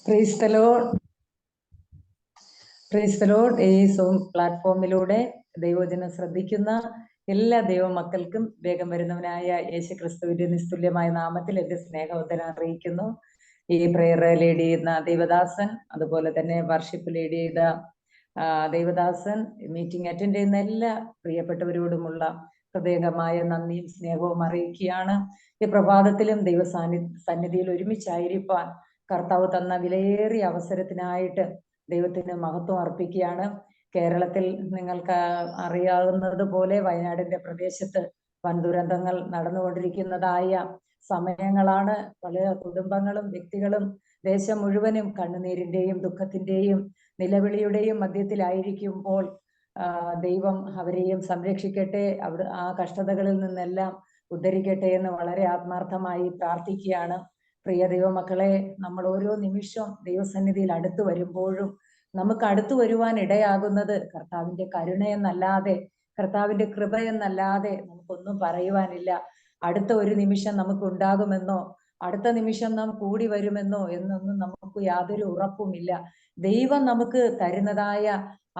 Price the Lord. Praise the Lord. ഈ zoom പ്ലാറ്റ്ഫോമിലൂടെ ദൈവവചനം ശ്രദ്ധിക്കുന്ന എല്ലാ ദൈവമക്കൾക്കും വേഗം വരുന്നവനായ യേശു ക്രിസ്തുവിന്റെ നിസ്തുല്യമായ നാമത്തിൽ എന്റെ സ്നേഹവന്ദനം അറിയിക്കുന്നു. ഈ പ്രെയർ ലീഡ് ചെയ്യുന്ന ദേവദാസൻ, അതുപോലെ തന്നെ വർഷിപ്പ് ലീഡ് ചെയ്ത ദേവദാസൻ, മീറ്റിംഗ് അറ്റൻഡ് ചെയ്യുന്ന എല്ലാ പ്രിയപ്പെട്ടവരോടുമുള്ള ഹൃദയംഗമായ നന്ദിയും സ്നേഹവും അറിയിക്കുകയാണ്. ഈ പ്രഭാതത്തിലും ദൈവ സന്നിധിയിൽ ഒരുമിച്ചായിരിക്കാൻ കർത്താവ് തന്ന വിലയേറിയ അവസരത്തിനായിട്ട് ദൈവത്തിന് മഹത്വം അർപ്പിക്കുകയാണ്. കേരളത്തിൽ നിങ്ങൾക്ക് അറിയാവുന്നത് പോലെ വയനാടിന്റെ പ്രദേശത്ത് വൻ ദുരന്തങ്ങൾ നടന്നുകൊണ്ടിരിക്കുന്നതായ സമയങ്ങളാണ്. പല കുടുംബങ്ങളും വ്യക്തികളും ദേശം മുഴുവനും കണ്ണുനീരിന്റെയും ദുഃഖത്തിന്റെയും നിലവിളിയുടെയും മധ്യത്തിലായിരിക്കുമ്പോൾ ദൈവം അവരെയും സംരക്ഷിക്കട്ടെ, ആ കഷ്ടതകളിൽ നിന്നെല്ലാം ഉദ്ധരിക്കട്ടെ എന്ന് വളരെ ആത്മാർത്ഥമായി പ്രാർത്ഥിക്കുകയാണ്. പ്രിയ ദൈവമക്കളെ, നമ്മൾ ഓരോ നിമിഷം ദൈവസന്നിധിയിൽ അടുത്തു വരുമ്പോഴും നമുക്ക് അടുത്തു വരുവാൻ ഇടയാകുന്നത് കർത്താവിന്റെ കരുണയെന്നല്ലാതെ, കർത്താവിന്റെ കൃപയെന്നല്ലാതെ നമുക്കൊന്നും പറയുവാനില്ല. അടുത്ത ഒരു നിമിഷം നമുക്ക് ഉണ്ടാകുമെന്നോ അടുത്ത നിമിഷം നാം കൂടി വരുമെന്നോ എന്നൊന്നും നമുക്ക് യാതൊരു ഉറപ്പുമില്ല. ദൈവം നമുക്ക് തരുന്നതായ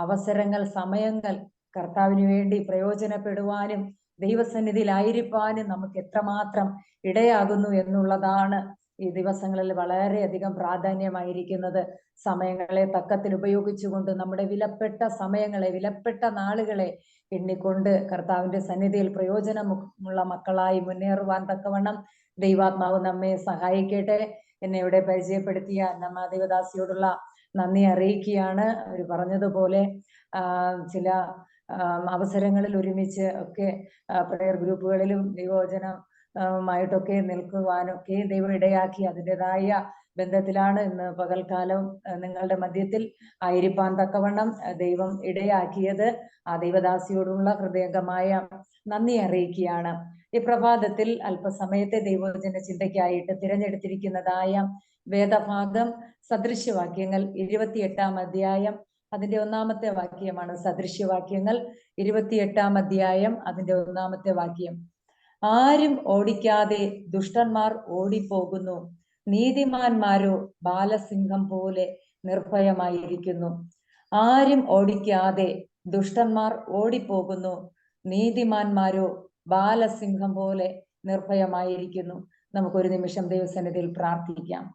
അവസരങ്ങൾ, സമയങ്ങൾ കർത്താവിന് വേണ്ടി പ്രയോജനപ്പെടുവാനും ദൈവസന്നിധിയിലായിരിക്കാനും നമുക്ക് എത്രമാത്രം ഇടയാകുന്നു എന്നുള്ളതാണ് ഈ ദിവസങ്ങളിൽ വളരെയധികം പ്രാധാന്യമായിരിക്കുന്നത്. സമയങ്ങളെ തക്കത്തിൽ ഉപയോഗിച്ചുകൊണ്ട് നമ്മുടെ വിലപ്പെട്ട സമയങ്ങളെ, വിലപ്പെട്ട നാളുകളെ എണ്ണിക്കൊണ്ട് കർത്താവിന്റെ സന്നിധിയിൽ പ്രയോജനമുള്ള മക്കളായി മുന്നേറുവാൻ തക്കവണ്ണം ദൈവാത്മാവ് നമ്മെ സഹായിക്കട്ടെ. എന്നെ ഇവിടെ പരിചയപ്പെടുത്തിയ നമ്മ ദേവദാസിയോടുള്ള നന്ദി അറിയിക്കുകയാണ്. അവർ പറഞ്ഞതുപോലെ ചില അവസരങ്ങളിൽ ഒരുമിച്ച് ഒക്കെ പ്രെയർ ഗ്രൂപ്പുകളിലും ദൈവവചനമായിട്ടൊക്കെ നിൽക്കുവാനൊക്കെ ദൈവം ഇടയാക്കി. അതിൻ്റെതായ ബന്ധത്തിലാണ് ഇന്ന് പകൽക്കാലം നിങ്ങളുടെ മധ്യത്തിൽ ആയിരിക്കാൻ തക്കവണ്ണം ദൈവം ഇടയാക്കിയത്. ആ ദൈവദാസിയോടുള്ള ഹൃദയംഗമായ നന്ദി അറിയിക്കുകയാണ്. ഈ പ്രഭാതത്തിൽ അല്പസമയത്തെ ദൈവവചന ചിന്തയ്ക്കായിട്ട് തിരഞ്ഞെടുത്തിരിക്കുന്നതായ വേദഭാഗം സദൃശ്യവാക്യങ്ങൾ 28-ാം അധ്യായം അതിന്റെ 1-ാമത്തെ വാക്യമാണ്. സദൃശ്യവാക്യങ്ങൾ 28-ാം അധ്യായം അതിന്റെ 1-ാമത്തെ വാക്യം. ആരും ഓടിക്കാതെ ദുഷ്ടന്മാർ ഓടിപ്പോകുന്നു, നീതിമാന്മാരോ ബാലസിംഹം പോലെ നിർഭയമായിരിക്കുന്നു. ആരും ഓടിക്കാതെ ദുഷ്ടന്മാർ ഓടിപ്പോകുന്നു, നീതിമാന്മാരോ ബാലസിംഹം പോലെ നിർഭയമായിരിക്കുന്നു. നമുക്കൊരു നിമിഷം ദൈവസന്നിധിയിൽ പ്രാർത്ഥിക്കാം.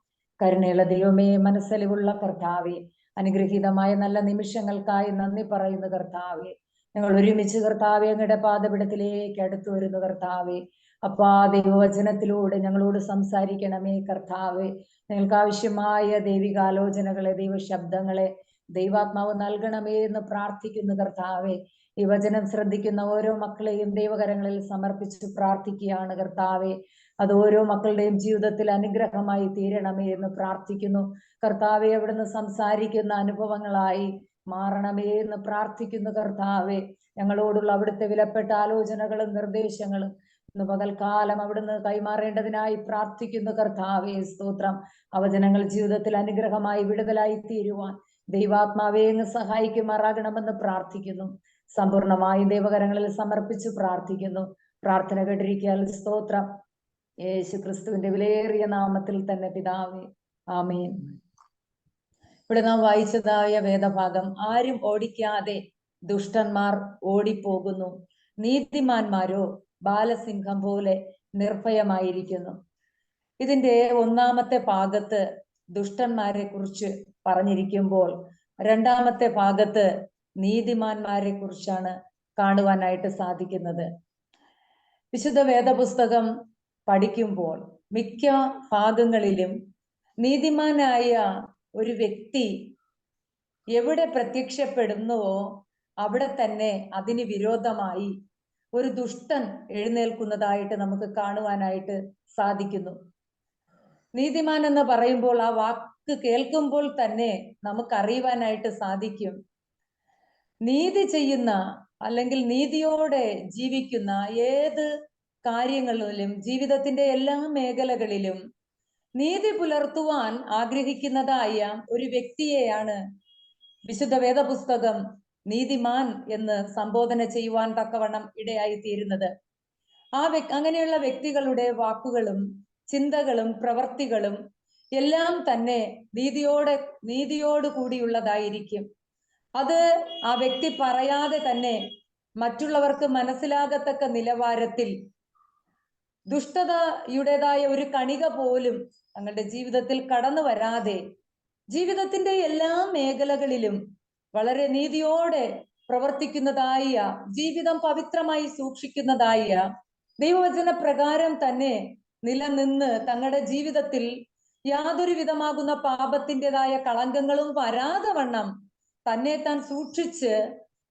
കരുണയുള്ള ദൈവമേ, മനസ്സലിവുള്ള കർത്താവേ, അനുഗ്രഹീതമായ നല്ല നിമിഷങ്ങൾക്കായി നന്ദി പറയുന്ന കർത്താവേ, ഞങ്ങൾ ഒരുമിച്ച് കർത്താവെ അങ്ങയുടെ പാദപീഠത്തിലേക്ക് അടുത്തു വരുന്ന കർത്താവെ, അപ്പാ ദൈവവചനത്തിലൂടെ ഞങ്ങളോട് സംസാരിക്കണമേ കർത്താവെ. ഞങ്ങൾക്ക് ആവശ്യമായ ദൈവികാലോചനകളെ, ദൈവശബ്ദങ്ങളെ ദൈവാത്മാവ് നൽകണമേ എന്ന് പ്രാർത്ഥിക്കുന്നു കർത്താവെ. ഈ വചനം ശ്രദ്ധിക്കുന്ന ഓരോ മക്കളെയും ദൈവകരങ്ങളിൽ സമർപ്പിച്ച് പ്രാർത്ഥിക്കുകയാണ് കർത്താവെ. അത് ഓരോ മക്കളുടെയും ജീവിതത്തിൽ അനുഗ്രഹമായി തീരണമേ എന്ന് പ്രാർത്ഥിക്കുന്നു കർത്താവെ. അവിടുന്ന് സംസാരിക്കുന്ന അനുഭവങ്ങളായി മാറണമേ എന്ന് പ്രാർത്ഥിക്കുന്നു കർത്താവെ. ഞങ്ങളോടുള്ള അവിടുത്തെ വിലപ്പെട്ട ആലോചനകളും നിർദ്ദേശങ്ങളും ഇന്ന് പകൽക്കാലം അവിടുന്ന് കൈമാറേണ്ടതിനായി പ്രാർത്ഥിക്കുന്നു കർത്താവെ. സ്തോത്രം. അവചനങ്ങൾ ജീവിതത്തിൽ അനുഗ്രഹമായി വിടുതലായി തീരുവാൻ ദൈവാത്മാവെ അങ്ങ് സഹായിക്കുമാറാകണമെന്ന് പ്രാർത്ഥിക്കുന്നു. സമ്പൂർണമായി ദൈവകരങ്ങളിൽ സമർപ്പിച്ച് പ്രാർത്ഥിക്കുന്നു. പ്രാർത്ഥന കേട്ടിരിക്കാൻ സ്തോത്രം. യേശു ക്രിസ്തുവിന്റെ വിലയേറിയ നാമത്തിൽ തന്നെ പിതാവേ, ആമേൻ. ഇവിടെ നാം വായിച്ചതായ വേദഭാഗം, ആരും ഓടിക്കാതെ ദുഷ്ടന്മാർ ഓടിപ്പോകുന്നു, നീതിമാന്മാരോ ബാലസിംഹം പോലെ നിർഭയമായിരിക്കുന്നു. ഇതിന്റെ 1-ാമത്തെ ഭാഗത്ത് ദുഷ്ടന്മാരെ കുറിച്ച് പറഞ്ഞിരിക്കുമ്പോൾ 2-ാമത്തെ ഭാഗത്ത് നീതിമാന്മാരെ കുറിച്ചാണ് കാണുവാനായിട്ട് സാധിക്കുന്നത്. വിശുദ്ധ വേദപുസ്തകം പഠിക്കുമ്പോൾ മിക്ക ഭാഗങ്ങളിലും നീതിമാനായ ഒരു വ്യക്തി എവിടെ പ്രത്യക്ഷപ്പെടുന്നുവോ അവിടെ തന്നെ അതിന് വിരോധമായി ഒരു ദുഷ്ടൻ എഴുന്നേൽക്കുന്നതായിട്ട് നമുക്ക് കാണുവാനായിട്ട് സാധിക്കുന്നു. നീതിമാൻ എന്ന് പറയുമ്പോൾ ആ വാക്ക് കേൾക്കുമ്പോൾ തന്നെ നമുക്കറിയുവാനായിട്ട് സാധിക്കും, നീതി ചെയ്യുന്ന അല്ലെങ്കിൽ നീതിയോടെ ജീവിക്കുന്ന ഏത് കാര്യങ്ങളിലും, ജീവിതത്തിന്റെ എല്ലാ മേഖലകളിലും നീതി പുലർത്തുവാൻ ആഗ്രഹിക്കുന്നതായ ഒരു വ്യക്തിയെയാണ് വിശുദ്ധ വേദപുസ്തകം നീതിമാൻ എന്ന് സംബോധന ചെയ്യുവാൻ തക്കവണ്ണം ഇടയായി തീരുന്നത്. അങ്ങനെയുള്ള വ്യക്തികളുടെ വാക്കുകളും ചിന്തകളും പ്രവർത്തികളും എല്ലാം തന്നെ നീതിയോട് കൂടിയുള്ളതായിരിക്കും. അത് ആ വ്യക്തി പറയാതെ തന്നെ മറ്റുള്ളവർക്ക് മനസ്സിലാകത്തക്ക നിലവാരത്തിൽ ദുഷ്ടതയുടേതായ ഒരു കണിക പോലും തങ്ങളുടെ ജീവിതത്തിൽ കടന്നു വരാതെ ജീവിതത്തിന്റെ എല്ലാ മേഖലകളിലും വളരെ നീതിയോടെ പ്രവർത്തിക്കുന്നതായ, ജീവിതം പവിത്രമായി സൂക്ഷിക്കുന്നതായ, ദൈവവചന പ്രകാരം തന്നെ നിലനിന്ന് തങ്ങളുടെ ജീവിതത്തിൽ യാതൊരു വിധമാകുന്ന പാപത്തിൻ്റെതായ കളങ്കങ്ങളും വരാതെ വണ്ണം തന്നെ താൻ സൂക്ഷിച്ച്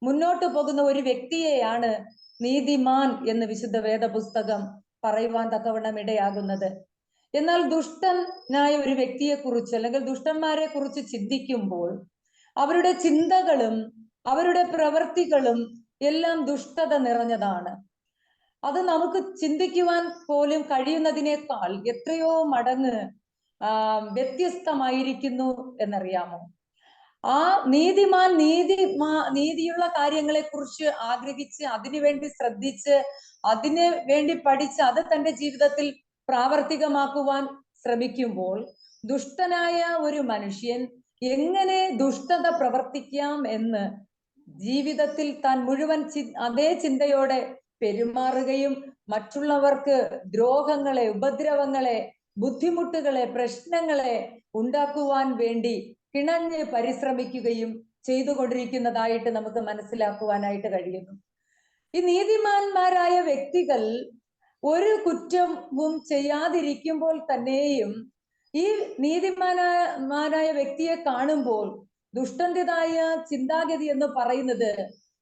മുന്നോട്ട് പോകുന്ന ഒരു വ്യക്തിയെയാണ് നീതിമാൻ എന്ന് വിശുദ്ധ വേദപുസ്തകം പറയുവാൻ തക്കവണ്ണം ഇടയാകുന്നത്. എന്നാൽ ദുഷ്ടനായ ഒരു വ്യക്തിയെ കുറിച്ച് അല്ലെങ്കിൽ ദുഷ്ടന്മാരെ കുറിച്ച് ചിന്തിക്കുമ്പോൾ അവരുടെ ചിന്തകളും അവരുടെ പ്രവൃത്തികളും എല്ലാം ദുഷ്ടത നിറഞ്ഞതാണ്. അത് നമുക്ക് ചിന്തിക്കുവാൻ പോലും കഴിയുന്നതിനേക്കാൾ എത്രയോ മടങ്ങ് വ്യത്യസ്തമായിരിക്കുന്നു എന്നറിയാമോ? ആ നീതിമാൻ നീതിയുള്ള കാര്യങ്ങളെ കുറിച്ച് ആഗ്രഹിച്ച് അതിനുവേണ്ടി ശ്രദ്ധിച്ച് അതിന് വേണ്ടി പഠിച്ച് അത് തന്റെ ജീവിതത്തിൽ പ്രാവർത്തികമാക്കുവാൻ ശ്രമിക്കുമ്പോൾ ദുഷ്ടനായ ഒരു മനുഷ്യൻ എങ്ങനെ ദുഷ്ടത പ്രവർത്തിക്കാം എന്ന് ജീവിതത്തിൽ താൻ മുഴുവൻ അതേ ചിന്തയോടെ പെരുമാറുകയും മറ്റുള്ളവർക്ക് ദ്രോഹങ്ങളെ, ഉപദ്രവങ്ങളെ, ബുദ്ധിമുട്ടുകളെ, പ്രശ്നങ്ങളെ ഉണ്ടാക്കുവാൻ വേണ്ടി കിണഞ്ഞ് പരിശ്രമിക്കുകയും ചെയ്തുകൊണ്ടിരിക്കുന്നതായിട്ട് നമുക്ക് മനസ്സിലാക്കുവാനായിട്ട് കഴിയുന്നു. ഈ നീതിമാന്മാരായ വ്യക്തികൾ ഒരു കുറ്റവും ചെയ്യാതിരിക്കുമ്പോൾ തന്നെയും ഈ നീതിമാനായ വ്യക്തിയെ കാണുമ്പോൾ ദുഷ്ടന്റേതായ ചിന്താഗതി എന്ന് പറയുന്നത്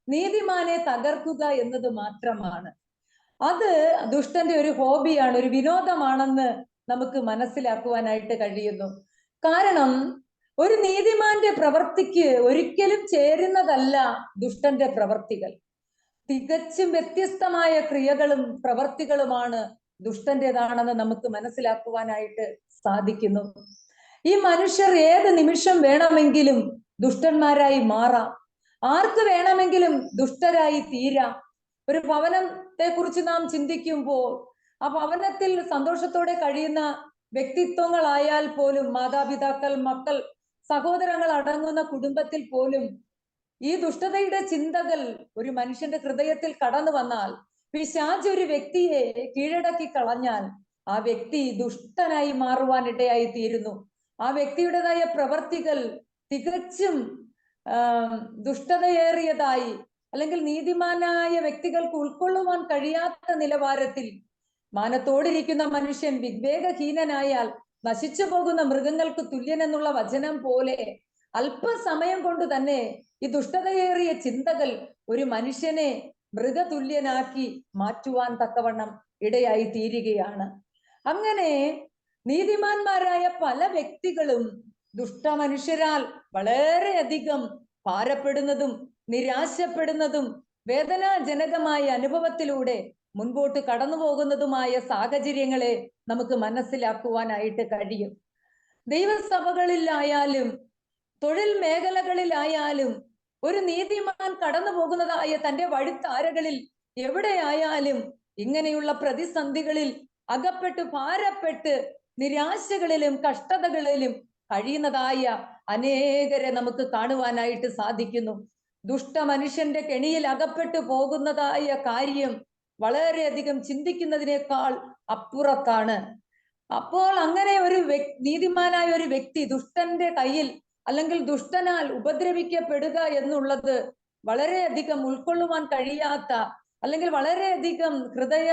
നീതിമാനെ തകർക്കുക എന്നത് മാത്രമാണ്. അത് ദുഷ്ടന്റെ ഒരു ഹോബിയാണ്, ഒരു വിനോദമാണെന്ന് നമുക്ക് മനസ്സിലാക്കുവാനായിട്ട് കഴിയുന്നു. കാരണം ഒരു നീതിമാന്റെ പ്രവൃത്തിക്ക് ഒരിക്കലും ചേരുന്നതല്ല ദുഷ്ടന്റെ പ്രവൃത്തികൾ. തികച്ചും വ്യത്യസ്തമായ ക്രിയകളും പ്രവൃത്തികളുമാണ് ദുഷ്ടന്റേതാണെന്ന് നമുക്ക് മനസ്സിലാക്കുവാനായിട്ട് സാധിക്കുന്നു. ഈ മനുഷ്യർ ഏത് നിമിഷം വേണമെങ്കിലും ദുഷ്ടന്മാരായി മാറാം, ആർക്ക് വേണമെങ്കിലും ദുഷ്ടരായി തീരാം. ഒരു ഭവനത്തെ കുറിച്ച് നാം ചിന്തിക്കുമ്പോൾ ആ ഭവനത്തിൽ സന്തോഷത്തോടെ കഴിയുന്ന വ്യക്തിത്വങ്ങളായാൽ പോലും, മാതാപിതാക്കൾ, മക്കൾ, സഹോദരങ്ങൾ അടങ്ങുന്ന കുടുംബത്തിൽ പോലും ഈ ദുഷ്ടതയുടെ ചിന്തകൾ ഒരു മനുഷ്യന്റെ ഹൃദയത്തിൽ കടന്നു വന്നാൽ, പിശാച് ഒരു വ്യക്തിയെ കീഴടക്കി കളഞ്ഞാൽ ആ വ്യക്തി ദുഷ്ടനായി മാറുവാൻ ഇടയായി തീരുന്നു. ആ വ്യക്തിയുടേതായ പ്രവർത്തികൾ തികച്ചും ദുഷ്ടതയേറിയതായി അല്ലെങ്കിൽ നീതിമാനായ വ്യക്തികൾക്ക് ഉൾക്കൊള്ളുവാൻ കഴിയാത്ത നിലവാരത്തിൽ, മാനത്തോടിരിക്കുന്ന മനുഷ്യൻ വിവേകഹീനനായാൽ നശിച്ചു പോകുന്ന മൃഗങ്ങൾക്ക് തുല്യനെന്നുള്ള വചനം പോലെ അല്പസമയം കൊണ്ട് തന്നെ ഈ ദുഷ്ടതയേറിയ ചിന്തകൾ ഒരു മനുഷ്യനെ മൃഗതുല്യനാക്കി മാറ്റുവാൻ തക്കവണ്ണം ഇടയായി തീരുകയാണ്. അങ്ങനെ നീതിമാന്മാരായ പല വ്യക്തികളും ദുഷ്ടമനുഷ്യരാൽ വളരെയധികം ഭാരപ്പെടുന്നതും നിരാശപ്പെടുന്നതും വേദനാജനകമായ അനുഭവത്തിലൂടെ മുൻപോട്ട് കടന്നു പോകുന്നതുമായ സാഹചര്യങ്ങളെ നമുക്ക് മനസ്സിലാക്കുവാനായിട്ട് കഴിയും. ദൈവസഭകളിലായാലും തൊഴിൽ മേഖലകളിലായാലും ഒരു നീതിമാൻ കടന്നു പോകുന്നതായ തന്റെ വഴിത്താരകളിൽ എവിടെയായാലും ഇങ്ങനെയുള്ള പ്രതിസന്ധികളിൽ അകപ്പെട്ട് ഭാരപ്പെട്ട് നിരാശകളിലും കഷ്ടതകളിലും കഴിയുന്നതായ അനേകരെ നമുക്ക് കാണുവാനായിട്ട് സാധിക്കുന്നു. ദുഷ്ട മനുഷ്യന്റെ കെണിയിൽ അകപ്പെട്ടു പോകുന്നതായ കാര്യം വളരെയധികം ചിന്തിക്കുന്നതിനേക്കാൾ അപ്പുറത്താണ്. അപ്പോൾ അങ്ങനെ ഒരു നീതിമാനായ ഒരു വ്യക്തി ദുഷ്ടന്റെ കയ്യിൽ അല്ലെങ്കിൽ ദുഷ്ടനാൽ ഉപദ്രവിക്കപ്പെടുക എന്നുള്ളത് വളരെയധികം ഉൾക്കൊള്ളുവാൻ കഴിയാത്ത അല്ലെങ്കിൽ വളരെയധികം ഹൃദയ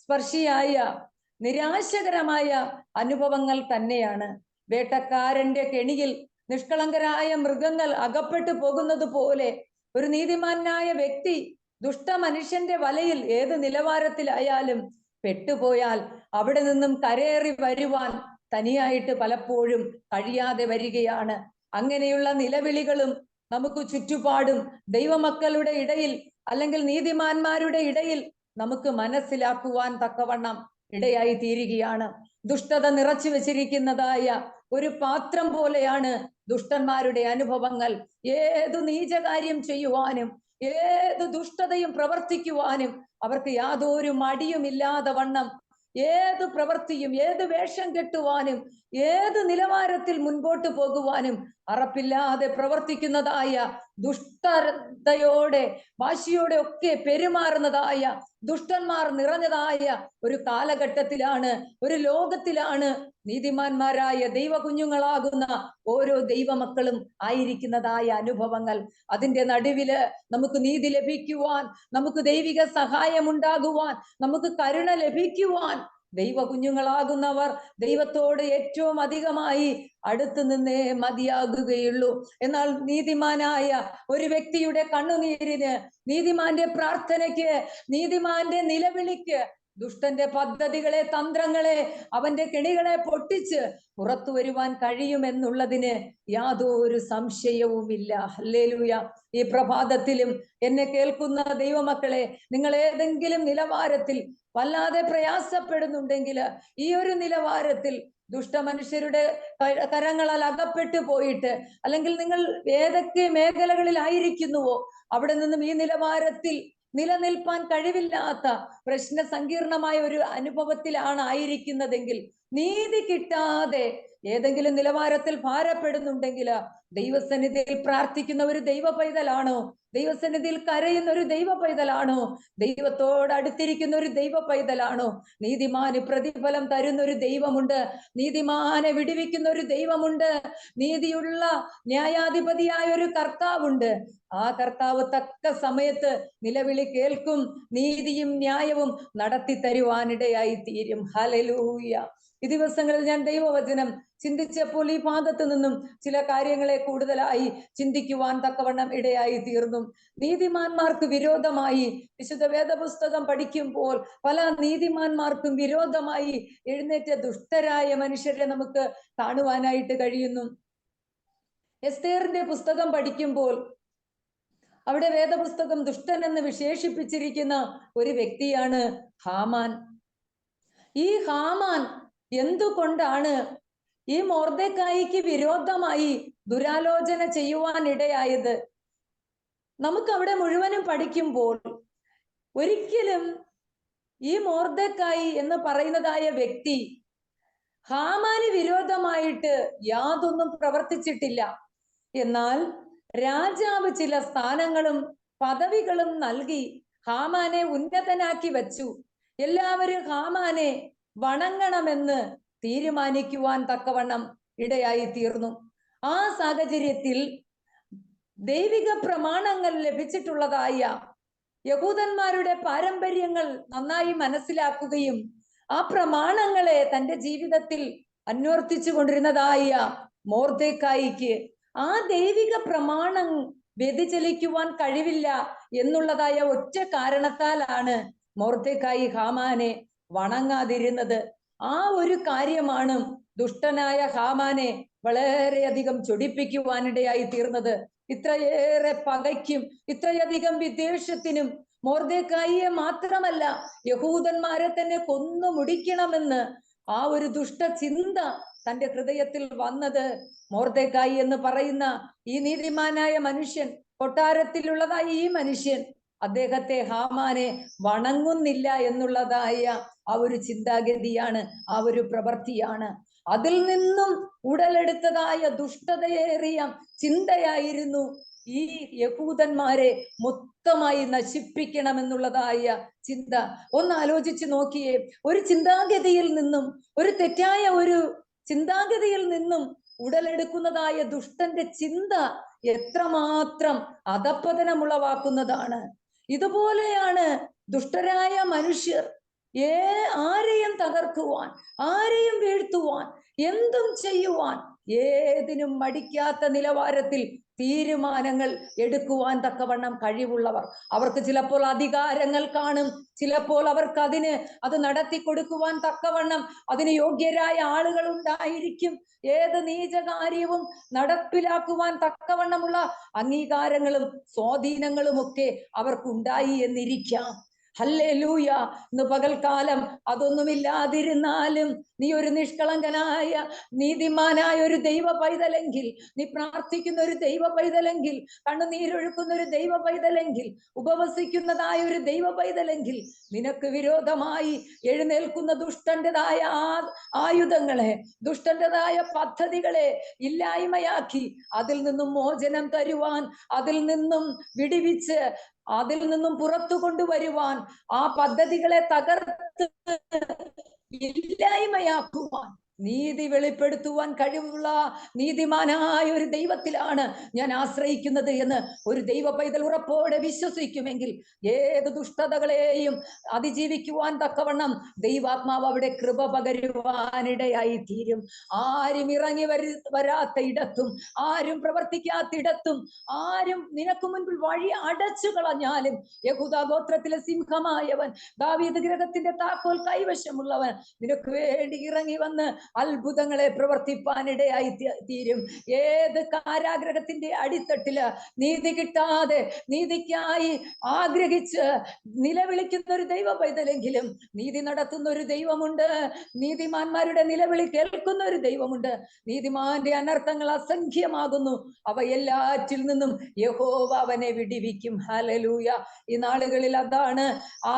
സ്പർശിയായ നിരാശകരമായ അനുഭവങ്ങൾ തന്നെയാണ്. വേട്ടക്കാരന്റെ കെണിയിൽ നിഷ്കളങ്കരായ മൃഗങ്ങൾ അകപ്പെട്ടു പോകുന്നത് പോലെ ഒരു നീതിമാനായ വ്യക്തി ദുഷ്ട മനുഷ്യന്റെ വലയിൽ ഏത് നിലവാരത്തിലായാലും പെട്ടുപോയാൽ അവിടെ നിന്നും കരയേറി വരുവാൻ തനിയായിട്ട് പലപ്പോഴും കഴിയാതെ വരികയാണ്. അങ്ങനെയുള്ള നിലവിളികളും നമുക്ക് ചുറ്റുപാടും ദൈവമക്കളുടെ ഇടയിൽ അല്ലെങ്കിൽ നീതിമാന്മാരുടെ ഇടയിൽ നമുക്ക് മനസ്സിലാക്കുവാൻ തക്കവണ്ണം ഇടയായി തീരുകയാണ്. ദുഷ്ടത നിറച്ചു വെച്ചിരിക്കുന്നതായ ഒരു പാത്രം പോലെയാണ് ദുഷ്ടന്മാരുടെ അനുഭവങ്ങൾ. ഏതു നീചകാര്യം ചെയ്യുവാനും ഏത് ദുഷ്ടതയും പ്രവർത്തിക്കുവാനും അവർക്ക് യാതൊരു മടിയുമില്ലാതെ വണ്ണം ഏത് പ്രവൃത്തിയും ഏത് വേഷം കെട്ടുവാനും ഏത് നിലവാരത്തിൽ മുൻപോട്ട് പോകുവാനും അറപ്പില്ലാതെ പ്രവർത്തിക്കുന്നതായ, ദുഷ്ടതയോടെ വാശിയോടെ ഒക്കെ പെരുമാറുന്നതായ, ദുഷ്ടന്മാർ നിറഞ്ഞതായ ഒരു കാലഘട്ടത്തിലാണ്, ഒരു ലോകത്തിലാണ് നീതിമാന്മാരായ ദൈവ കുഞ്ഞുങ്ങളാകുന്ന ഓരോ ദൈവമക്കളും ആയിരിക്കുന്നതായ അനുഭവങ്ങൾ. അതിന്റെ നടുവില് നമുക്ക് നീതി ലഭിക്കുവാൻ, നമുക്ക് ദൈവിക സഹായം ഉണ്ടാകുവാൻ, നമുക്ക് കരുണ ലഭിക്കുവാൻ ദൈവ കുഞ്ഞുങ്ങളാകുന്നവർ ദൈവത്തോട് ഏറ്റവും അധികമായി അടുത്തു നിന്നേ മതിയാകുകയുള്ളൂ. എന്നാൽ നീതിമാനായ ഒരു വ്യക്തിയുടെ കണ്ണുനീരിന്, നീതിമാന്റെ പ്രാർത്ഥനയ്ക്ക്, നീതിമാന്റെ നിലവിളിക്ക് ദുഷ്ടന്റെ പദ്ധതികളെ, തന്ത്രങ്ങളെ, അവന്റെ കെണികളെ പൊട്ടിച്ച് പുറത്തു വരുവാൻ കഴിയുമെന്നുള്ളതിന് യാതൊരു സംശയവുമില്ല. ഹല്ലേലൂയ. ഈ പ്രഭാതത്തിലും എന്നെ കേൾക്കുന്ന ദൈവമക്കളെ, നിങ്ങൾ ഏതെങ്കിലും നിലവാരത്തിൽ വല്ലാതെ പ്രയാസപ്പെടുന്നുണ്ടെങ്കിൽ, ഈ ഒരു നിലവാരത്തിൽ ദുഷ്ടമനുഷ്യരുടെ കരങ്ങളാൽ അകപ്പെട്ടു പോയിട്ട്, അല്ലെങ്കിൽ നിങ്ങൾ ഏതൊക്കെ മേഖലകളിലായിരിക്കുന്നുവോ അവിടെ നിന്നും ഈ നിലവാരത്തിൽ നിലനിൽപ്പാൻ കഴിവില്ലാത്ത പ്രശ്ന സങ്കീർണമായ ഒരു അനുഭവത്തിലാണ് ആയിരിക്കുന്നതെങ്കിൽ, നീതി കിട്ടാതെ ഏതെങ്കിലും നിലവാരത്തിൽ ഭാരപ്പെടുന്നുണ്ടെങ്കിൽ, ദൈവസന്നിധിയിൽ പ്രാർത്ഥിക്കുന്ന ഒരു ദൈവ പൈതലാണോ? ദൈവസന്നിധിയിൽ കരയുന്ന ഒരു ദൈവ പൈതലാണോ? ദൈവത്തോട് അടുത്തിരിക്കുന്ന ഒരു ദൈവ പൈതലാണോ? നീതിമാന് പ്രതിഫലം തരുന്ന ഒരു ദൈവമുണ്ട്. നീതിമാനെ വിടുവിക്കുന്ന ഒരു ദൈവമുണ്ട്. നീതിയുള്ള ന്യായാധിപതിയായ ഒരു കർത്താവുണ്ട്. ആ കർത്താവ് തക്ക സമയത്ത് നിലവിളി കേൾക്കും, നീതിയും ന്യായവും നടത്തി തരുവാനിടയായി തീരും. ഹല്ലേലൂയ. ഈ ദിവസങ്ങളിൽ ഞാൻ ദൈവവചനം ചിന്തിച്ചപ്പോൾ ഈ ഭാഗത്തു നിന്നും ചില കാര്യങ്ങളെ കൂടുതലായി ചിന്തിക്കുവാൻ തക്കവണ്ണം ഇടയായി തീർന്നു. നീതിമാന്മാർക്ക് വിരോധമായി വിശുദ്ധ വേദപുസ്തകം പഠിക്കുമ്പോൾ പല നീതിമാന്മാർക്കും വിരോധമായി എഴുന്നേറ്റ ദുഷ്ടരായ മനുഷ്യരെ നമുക്ക് കാണുവാനായിട്ട് കഴിയുന്നു. എസ്തേറിന്റെ പുസ്തകം പഠിക്കുമ്പോൾ അവിടെ വേദപുസ്തകം ദുഷ്ടൻ എന്ന് വിശേഷിപ്പിച്ചിരിക്കുന്ന ഒരു വ്യക്തിയാണ് ഹാമാൻ. ഈ ഹാമാൻ എന്തുകൊണ്ടാണ് ഈ മൊർദെഖായിക്ക് വിരോധമായി ദുരാലോചന ചെയ്യുവാൻ ഇടയായത്? നമുക്ക് അവിടെ മുഴുവനും പഠിക്കുമ്പോൾ ഒരിക്കലും ഈ മൊർദെഖായി എന്ന് പറയുന്നതായ വ്യക്തി ഹാമാന് വിരോധമായിട്ട് യാതൊന്നും പ്രവർത്തിച്ചിട്ടില്ല. എന്നാൽ രാജാവ് ചില സ്ഥാനങ്ങളും പദവികളും നൽകി ഹാമാനെ ഉന്നതനാക്കി വച്ചു. എല്ലാവരും ഹാമാനെ വണങ്ങണമെന്ന് തീരുമാനിക്കുവാൻ തക്കവണ്ണം ഇടയായി തീർന്നു. ആ സാഹചര്യത്തിൽ ദൈവിക പ്രമാണങ്ങൾ ലഭിച്ചിട്ടുള്ളതായ യഹൂദന്മാരുടെ പാരമ്പര്യങ്ങൾ നന്നായി മനസ്സിലാക്കുകയും ആ പ്രമാണങ്ങളെ തന്റെ ജീവിതത്തിൽ അന്വർത്തിച്ചു കൊണ്ടിരുന്നതായ മൊർദെഖായിക്ക് ആ ദൈവിക പ്രമാണം വ്യതിചലിക്കുവാൻ കഴിവില്ല എന്നുള്ളതായ ഒറ്റ കാരണത്താലാണ് മൊർദെഖായി ഹാമാനെ വണങ്ങാതിരുന്നത്. ആ ഒരു കാര്യമാണ് ദുഷ്ടനായ ഹാമാനെ വളരെയധികം ചൊടിപ്പിക്കുവാനിടയായി തീർന്നത്. ഇത്രയേറെ പകയ്ക്കും ഇത്രയധികം വിദ്വേഷത്തിനും മൊർദെഖായിയെ മാത്രമല്ല യഹൂദന്മാരെ തന്നെ കൊന്നു മുടിക്കണമെന്ന് ആ ഒരു ദുഷ്ട ചിന്ത തന്റെ ഹൃദയത്തിൽ വന്നത് മൊർദെഖായി എന്ന് പറയുന്ന ഈ നീതിമാനായ മനുഷ്യൻ, കൊട്ടാരത്തിലുള്ളതായ ഈ മനുഷ്യൻ അദ്ദേഹത്തെ ഹാമാനെ വണങ്ങുന്നില്ല എന്നുള്ളതായ ആ ഒരു ചിന്താഗതിയാണ്, ആ ഒരു പ്രവൃത്തിയാണ്. അതിൽ നിന്നും ഉടലെടുത്തതായ ദുഷ്ടതയേറിയ ചിന്തയായിരുന്നു ഈ യഹൂദന്മാരെ മൊത്തമായി നശിപ്പിക്കണമെന്നുള്ളതായ ചിന്ത. ഒന്ന് ആലോചിച്ച് നോക്കിയേ, ഒരു ചിന്താഗതിയിൽ നിന്നും, ഒരു തെറ്റായ ഒരു ചിന്താഗതിയിൽ നിന്നും ഉടലെടുക്കുന്നതായ ദുഷ്ടന്റെ ചിന്ത എത്രമാത്രം അധപ്പതനമുളവാക്കുന്നതാണ്. ഇതുപോലെയാണ് ദുഷ്ടരായ മനുഷ്യർ ആരെയും തകർക്കുവാൻ, ആരെയും വീഴ്ത്തുവാൻ, എന്തും ചെയ്യുവാൻ ഏതിനും മടിക്കാത്ത നിലവാരത്തിൽ തീരുമാനങ്ങൾ എടുക്കുവാൻ തക്കവണ്ണം കഴിവുള്ളവർ. അവർക്ക് ചിലപ്പോൾ അധികാരങ്ങൾ കാണും, ചിലപ്പോൾ അവർക്ക് അത് നടത്തി കൊടുക്കുവാൻ തക്കവണ്ണം അതിന് യോഗ്യരായ ആളുകൾ ഉണ്ടായിരിക്കും. ഏത് നീചകാര്യവും നടപ്പിലാക്കുവാൻ തക്കവണ്ണമുള്ള അംഗീകാരങ്ങളും സ്വാധീനങ്ങളും ഒക്കെ അവർക്കുണ്ടായി എന്നിരിക്കാം. ഹല്ലേലൂയ. ഇന്ന് പകൽക്കാലം അതൊന്നുമില്ലാതിരുന്നാലും നീ ഒരു നിഷ്കളങ്കനായ നീതിമാനായ ഒരു ദൈവ പൈതലെങ്കിൽ, നീ പ്രാർത്ഥിക്കുന്ന ഒരു ദൈവ പൈതലെങ്കിൽ, കണ്ണുനീരൊഴുക്കുന്ന ഒരു ദൈവ പൈതലെങ്കിൽ, ഉപവസിക്കുന്നതായ ഒരു ദൈവ പൈതലെങ്കിൽ, നിനക്ക് വിരോധമായി എഴുന്നേൽക്കുന്ന ദുഷ്ടന്റേതായ ആയുധങ്ങളെ, ദുഷ്ടന്റേതായ പദ്ധതികളെ ഇല്ലായ്മയാക്കി അതിൽ നിന്നും മോചനം തരുവാൻ, അതിൽ നിന്നും വിടിവിച്ച് അതിൽ നിന്നും പുറത്തു കൊണ്ടുവരുവാൻ, ആ പദ്ധതികളെ തകർത്ത് ഇല്ലായ്മയാക്കുവാൻ, നീതി വെളിപ്പെടുത്തുവാൻ കഴിവുള്ള നീതിമാനായ ഒരു ദൈവത്തിലാണ് ഞാൻ ആശ്രയിക്കുന്നത് എന്ന് ഒരു ദൈവ പൈതൽ ഉറപ്പോടെ വിശ്വസിക്കുമെങ്കിൽ ഏത് ദുഷ്ടതകളെയും അതിജീവിക്കുവാൻ തക്കവണ്ണം ദൈവാത്മാവ് അവിടെ കൃപ പകരുവാനിടയായി തീരും. ആരും ഇറങ്ങി വരാത്ത ഇടത്തും, ആരും പ്രവർത്തിക്കാത്ത ഇടത്തും, ആരും നിനക്ക് മുൻപിൽ വഴി അടച്ചു കളഞ്ഞാലും, യഹൂദാ ഗോത്രത്തിലെ സിംഹമായവൻ, ദാവീദ് ഗൃഹത്തിന്റെ താക്കോൽ കൈവശമുള്ളവൻ നിനക്ക് വേണ്ടി ഇറങ്ങി വന്ന് അത്ഭുതങ്ങളെ പ്രവർത്തിപ്പാനിടയായി തീരും. ഏത് കാരാഗ്രഹത്തിന്റെ അടിത്തട്ടില് നീതി കിട്ടാതെ നീതിക്കായി ആഗ്രഹിച്ച് നിലവിളിക്കുന്ന ഒരു ദൈവ പൈതലെങ്കിലും, നീതി നടത്തുന്ന ഒരു ദൈവമുണ്ട്, നീതിമാന്മാരുടെ നിലവിളി കേൾക്കുന്ന ഒരു ദൈവമുണ്ട്. നീതിമാന്റെ അനർത്ഥങ്ങൾ അസംഖ്യമാകുന്നു, അവ എല്ലാറ്റിൽ നിന്നും യഹോവ അവനെ വിടിവിക്കും. ഹല്ലേലൂയ. ഈ നാളുകളിൽ അതാണ് ആ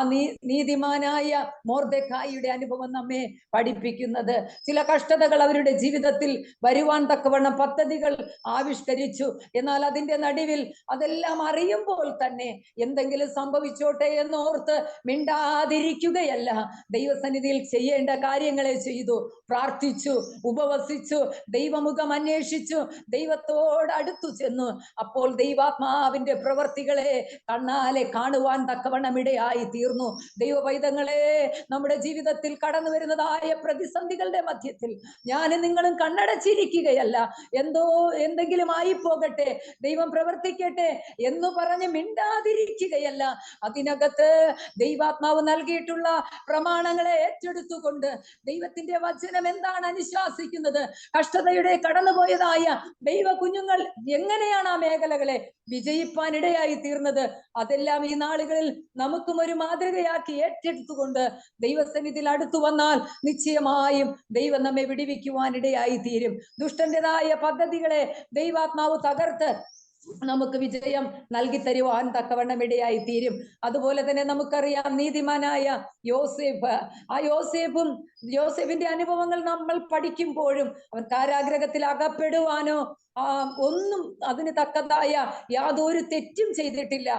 നീതിമാനായ മൊർദെഖായിയുടെ അനുഭവം നമ്മെ പഠിപ്പിക്കുന്നത്. ചില കഷ്ടതകൾ അവരുടെ ജീവിതത്തിൽ വരുവാൻ തക്കവണ്ണം പദ്ധതികൾ ആവിഷ്കരിച്ചു. എന്നാൽ അതിന്റെ നടുവിൽ അതെല്ലാം അറിയുമ്പോൾ തന്നെ എന്തെങ്കിലും സംഭവിച്ചോട്ടെ എന്നോർത്ത് മിണ്ടാതിരിക്കുകയല്ല, ദൈവസന്നിധിയിൽ ചെയ്യേണ്ട കാര്യങ്ങളെ ചെയ്തു, പ്രാർത്ഥിച്ചു, ഉപവസിച്ചു, ദൈവമുഖം അന്വേഷിച്ചു, ദൈവത്തോട് അടുത്തു ചെന്നു. അപ്പോൾ ദൈവാത്മാവിന്റെ പ്രവർത്തികളെ കണ്ണാലെ കാണുവാൻ തക്കവണ്ണം ഇടയായി തീർന്നു. ദൈവ പൈതങ്ങളെ, നമ്മുടെ ജീവിതത്തിൽ കടന്നു വരുന്നതായ പ്രതിസന്ധികളുടെ മധ്യത്തിൽ ഞാനും നിങ്ങളും കണ്ണടച്ചിരിക്കുകയല്ല. എന്തെങ്കിലും ആയി പോകട്ടെ, ദൈവം പ്രവർത്തിക്കട്ടെ എന്ന് പറഞ്ഞ് മിണ്ടാതിരിക്കുകയല്ല. അതിനകത്ത് ദൈവാത്മാവ് നൽകിയിട്ടുള്ള പ്രമാണങ്ങളെ ഏറ്റെടുത്തുകൊണ്ട് ദൈവത്തിന്റെ വചനം എന്താണ് അനുശാസിക്കുന്നത്, കഷ്ടതയുടെ കടന്നുപോയതായ ദൈവ കുഞ്ഞുങ്ങൾ എങ്ങനെയാണ് ആ മേഖലകളെ വിജയിപ്പാനിടയായി തീർന്നത്, അതെല്ലാം ഈ നാളുകളിൽ നമുക്കും ഒരു മാതൃകയാക്കി ഏറ്റെടുത്തുകൊണ്ട് ദൈവസന്നിധിയിൽ അടുത്തു വന്നാൽ നിശ്ചയമായും ദൈവം നമ്മെ വിടിവിക്കുവാനിടയായി തീരും. ദുഷ്ടന്റേതായ പദ്ധതികളെ ദൈവാത്മാവ് തകർത്ത് നമുക്ക് വിജയം നൽകി തരുവാൻ തക്കവണ്ണം ഇടയായി തീരും. അതുപോലെ തന്നെ നമുക്കറിയാം നീതിമാനായ യോസേഫ്, ആ യോസേഫിന്റെ അനുഭവങ്ങൾ നമ്മൾ പഠിക്കുമ്പോഴും അവൻ കാരാഗ്രഹത്തിൽ അകപ്പെടുവാനോ ഒന്നും അതിന് തക്കതായ യാതൊരു തെറ്റും ചെയ്തിട്ടില്ല.